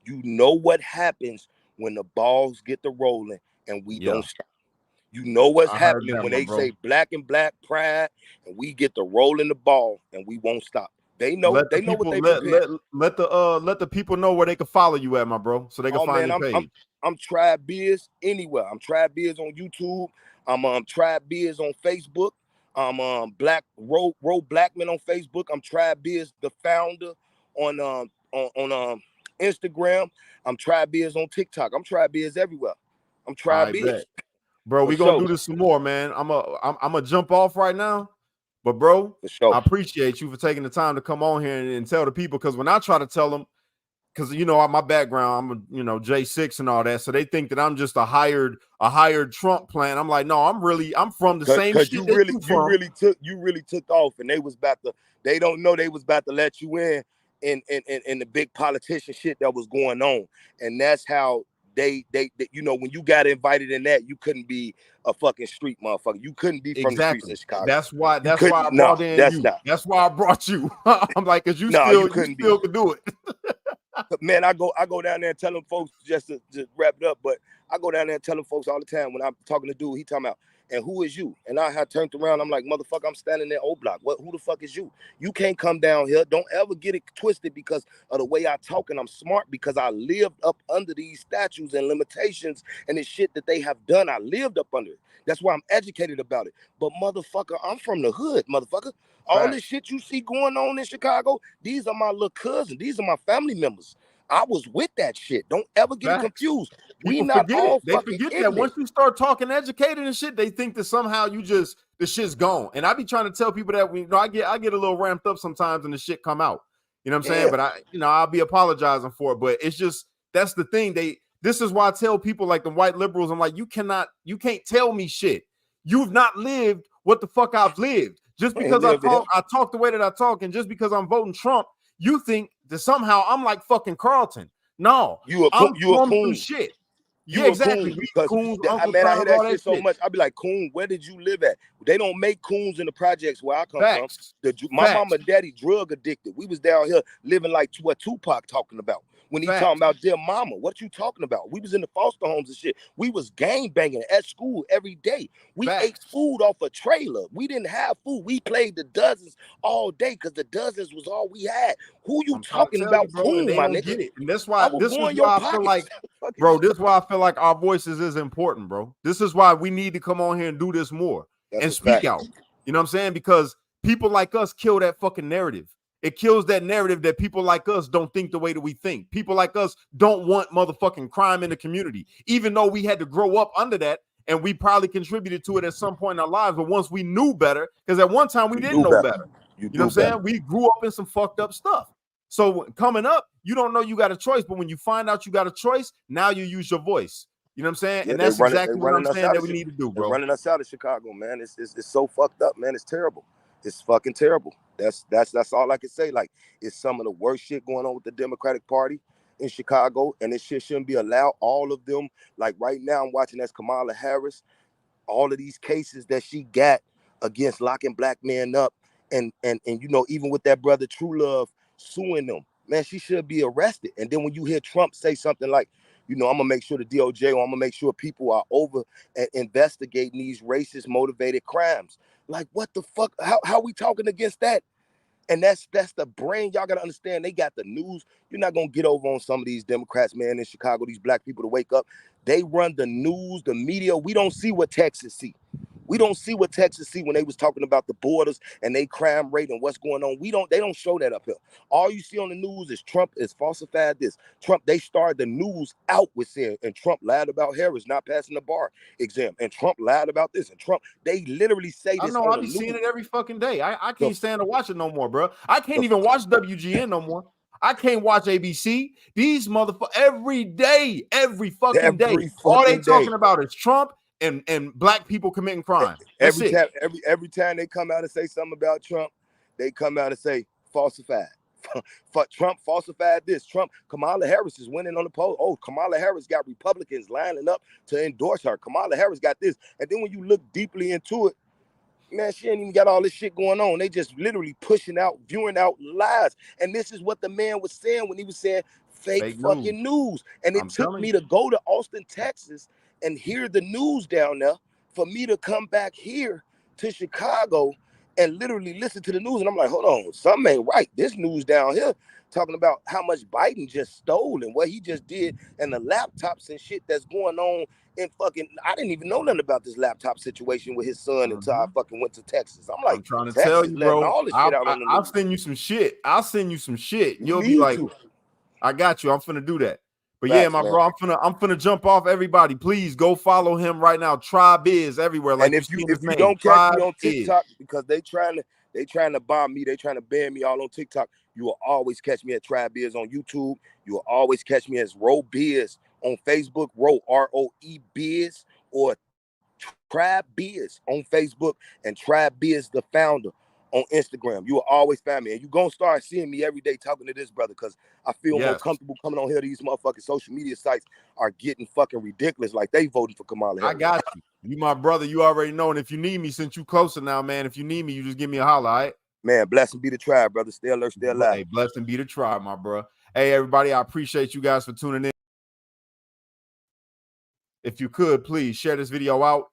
You know what happens when the balls get the rolling and we don't stop. You know what's happening when they say black and black pride and we get the rolling the ball and we won't stop. They know what they let the people know where they can follow you at, my bro, so they can find your page. I'm TribeBiz anywhere. I'm TribeBiz on YouTube. I'm TribeBiz on Facebook. I'm Black Ro Blackman on Facebook. I'm TribeBiz the founder on Instagram. I'm TribeBiz on TikTok. I'm TribeBiz everywhere. I'm TribeBiz. Bro, we're gonna do this some more, man. I'm gonna jump off right now. But bro, I appreciate you for taking the time to come on here and tell the people, because when I try to tell them, because you know my background, I'm a, you know, J6 and all that, so they think that I'm just a hired Trump plan. I'm like, no, I'm from the same shit you that you really took off, and they don't know they was about to let you in the big politician shit that was going on, and that's how they you know, when you got invited in that, you couldn't be a fucking street motherfucker. You couldn't be from the streets exactly. of Chicago. That's why I No, brought in that's you. not. That's why I brought you. I'm like, cause you You still could do it. Man, I go down there and tell them folks, just to wrap it up, but I go down there and tell them folks all the time when I'm talking to dude, he talking about, and who is you? And I had turned around, I'm like, motherfucker, I'm standing there O Block. Who the fuck is you? You can't come down here. Don't ever get it twisted because of the way I talk, and I'm smart because I lived up under these statutes and limitations and the shit that they have done. I lived up under it. That's why I'm educated about it. But motherfucker, I'm from the hood, motherfucker. All this shit you see going on in Chicago, these are my little cousins. These are my family members. I was with that shit. Don't ever get it confused. We not all They fucking forget ignorant. that once you start talking educated and shit, they think that somehow the shit's gone. And I be trying to tell people that I get a little ramped up sometimes and the shit come out. You know what I'm saying? But I'll be apologizing for it. But it's just, that's the thing. This is why I tell people like the white liberals, I'm like, you can't tell me shit. You've not lived what the fuck I've lived. Just because I talk the way that I talk, and just because I'm voting Trump, you think that somehow I'm like fucking Carlton. No, I'm from some shit. Yeah, exactly. Coons, man, I hear that shit so much. I be like, Coon, where did you live at? They don't make coons in the projects where I come from. My mama and daddy drug addicted. We was down here living like what Tupac talking about. When he talking about dear mama, what you talking about? We was in the foster homes and shit. We was gang banging at school every day. We ate food off a trailer. We didn't have food. We played the dozens all day because the dozens was all we had. Who you talking about, Coon, my nigga? Get it. And that's why this is why I feel like, bro, this is why I feel like our voices is important, bro. This is why we need to come on here and do this more and speak out. You know what I'm saying? Because people like us kill that fucking narrative. It kills that narrative that people like us don't think the way that we think. People like us don't want motherfucking crime in the community, even though we had to grow up under that and we probably contributed to it at some point in our lives. But once we knew better, because at one time we didn't know better. You know what I'm saying? We grew up in some fucked up stuff. So coming up, you don't know you got a choice, but when you find out you got a choice, now you use your voice. You know what I'm saying? And that's exactly what I'm saying that we need to do, bro. They're running us out of Chicago, man. It's so fucked up, man. It's terrible. It's fucking terrible. That's all I can say. Like, it's some of the worst shit going on with the Democratic Party in Chicago, and this shit shouldn't be allowed. All of them, like right now, I'm watching that's Kamala Harris. All of these cases that she got against locking black men up, and you know, even with that brother True Love suing them, man, she should be arrested. And then when you hear Trump say something like, you know, I'm gonna make sure the DOJ, or I'm gonna make sure people are over and investigating these racist motivated crimes. Like, what the fuck? How we talking against that? And that's the brain. Y'all gotta understand. They got the news. You're not gonna get over on some of these Democrats, man, in Chicago. These black people to wake up. They run the news, the media. We don't see what Texas see. We don't see what Texas see when they was talking about the borders and they crime rate and what's going on. They don't show that up here. All you see on the news is Trump is falsified this. Trump, they started the news out with saying, and Trump lied about Harris not passing the bar exam. And Trump lied about this. And Trump, they literally say this. I know, I'll be seeing it every fucking day. I can't stand to watch it no more, bro. I can't even watch WGN no more. I can't watch ABC. These motherfuckers every day, every fucking day. All they talking about is Trump and black people committing crime. Every time they come out and say something about Trump, they come out and say falsified. Trump falsified this. Kamala Harris is winning on the poll. Oh, Kamala Harris got Republicans lining up to endorse her. Kamala Harris got this. And then when you look deeply into it, man, she ain't even got all this shit going on. They just literally pushing out, viewing out lies. And this is what the man was saying when he was saying fake fucking news. And it took me to go to Austin, Texas, and hear the news down there for me to come back here to Chicago and literally listen to the news. And I'm like, hold on, something ain't right. This news down here talking about how much Biden just stole and what he just did and the laptops and shit that's going on in fucking, I didn't even know nothing about this laptop situation with his son until I fucking went to Texas. I'm like, I'm trying to Texas tell you, bro. all this shit out on the I'll news. send you some shit. I'll send you some shit. You'll be like, I got you. I'm finna do that. But yeah, my bro, I'm finna jump off everybody. Please go follow him right now. TribeBiz everywhere. Like, and if you don't catch me on TikTok, because they trying They trying to bomb me. They trying to ban me all on TikTok. You will always catch me at TribeBiz on YouTube. You will always catch me as RoBiz on Facebook, ROE Biz, or TribeBiz on Facebook, and TribeBiz the founder on Instagram. You will always find me, and you're gonna start seeing me every day talking to this brother, because I feel more comfortable coming on here. These motherfucking social media sites are getting fucking ridiculous, like they voted for Kamala Harris. I got you. You my brother. You already know. And if you need me, since you closer now, man, if you need me, you just give me a holler, all right? Man, blessing be the tribe, brother. Stay alert, stay alive. Hey, blessing be the tribe, my bro. Hey, everybody, I appreciate you guys for tuning in. If you could, please share this video out.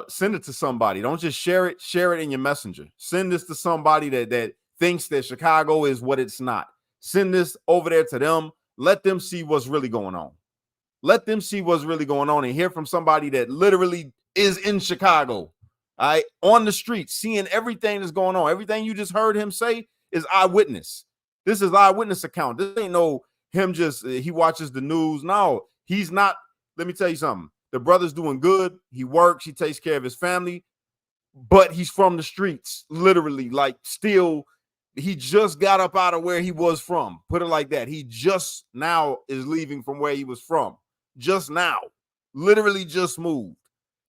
Send it to somebody. Don't just share it in your messenger. Send this to somebody that thinks that Chicago is what it's not. Send this over there to them. Let them see what's really going on. Let them see what's really going on and hear from somebody that literally is in Chicago, all right, on the streets, seeing everything that's going on. Everything you just heard him say is eyewitness. This is eyewitness account. This ain't no him just, he watches the news. No, he's not. Let me tell you something. The brother's doing good. He works. He takes care of his family, but he's from the streets, literally, like still. He just got up out of where he was from. Put it like that. He just now is leaving from where he was from. Just now. Literally just moved.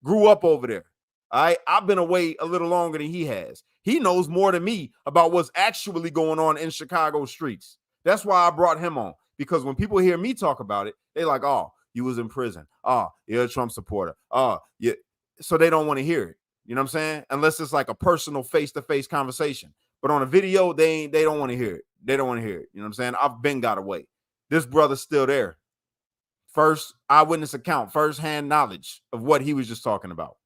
Grew up over there. All right. I've been away a little longer than he has. He knows more than me about what's actually going on in Chicago streets. That's why I brought him on. Because when people hear me talk about it, they're like, oh, you was in prison. Oh, you're a Trump supporter. Oh, yeah. So they don't want to hear it. You know what I'm saying? Unless it's like a personal face-to-face conversation. But on a video, they don't want to hear it. They don't want to hear it. You know what I'm saying? I've been got away. This brother's still there. First eyewitness account, first-hand knowledge of what he was just talking about.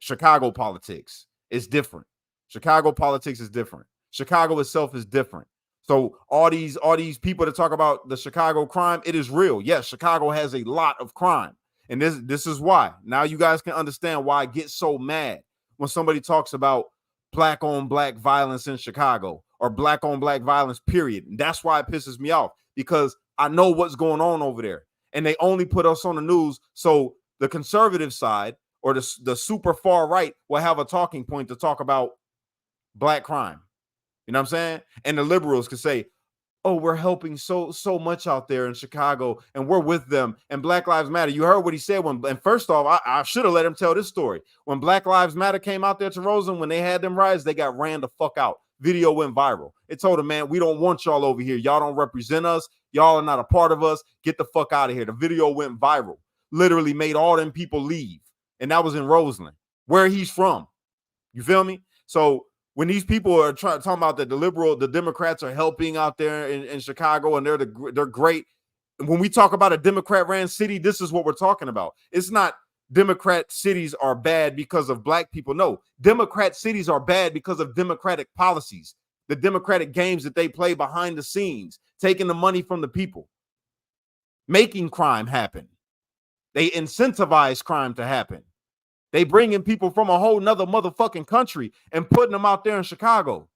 Chicago politics is different. Chicago politics is different. Chicago itself is different. So all these people that talk about the Chicago crime, it is real. Yes, Chicago has a lot of crime. And this is why. Now you guys can understand why I get so mad when somebody talks about black on black violence in Chicago or black on black violence, period. And that's why it pisses me off, because I know what's going on over there. And they only put us on the news so the conservative side or the super far right will have a talking point to talk about black crime. You know what I'm saying? And the liberals could say, oh, we're helping so much out there in Chicago and we're with them and Black Lives Matter. You heard what he said and first off, I should have let him tell this story. When Black Lives Matter came out there to Roseland, when they had them riots, they got ran the fuck out. Video went viral. It told them, man, we don't want y'all over here. Y'all don't represent us. Y'all are not a part of us. Get the fuck out of here. The video went viral. Literally made all them people leave. And that was in Roseland, where he's from. You feel me? So when these people are talking about that the Democrats are helping out there in Chicago and they're great. When we talk about a Democrat-ran city, this is what we're talking about. It's not Democrat cities are bad because of black people. No, Democrat cities are bad because of Democratic policies, the Democratic games that they play behind the scenes, taking the money from the people, making crime happen. They incentivize crime to happen. They bring in people from a whole nother motherfucking country and putting them out there in Chicago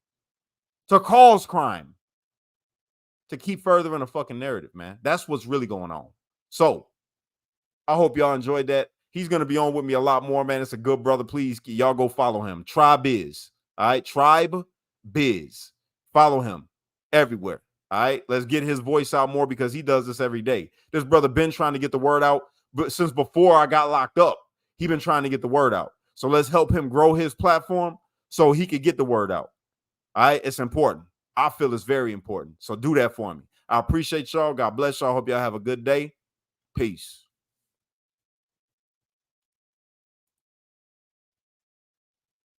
to cause crime, to keep furthering a fucking narrative, man. That's what's really going on. So I hope y'all enjoyed that. He's going to be on with me a lot more, man. It's a good brother. Please, y'all go follow him. TribeBiz. All right. TribeBiz. Follow him everywhere. All right. Let's get his voice out more because he does this every day. This brother been trying to get the word out, but since before I got locked up, he been trying to get the word out. So let's help him grow his platform so he could get the word out. All right. It's important. I feel it's very important. So do that for me. I appreciate y'all. God bless y'all. Hope y'all have a good day. Peace.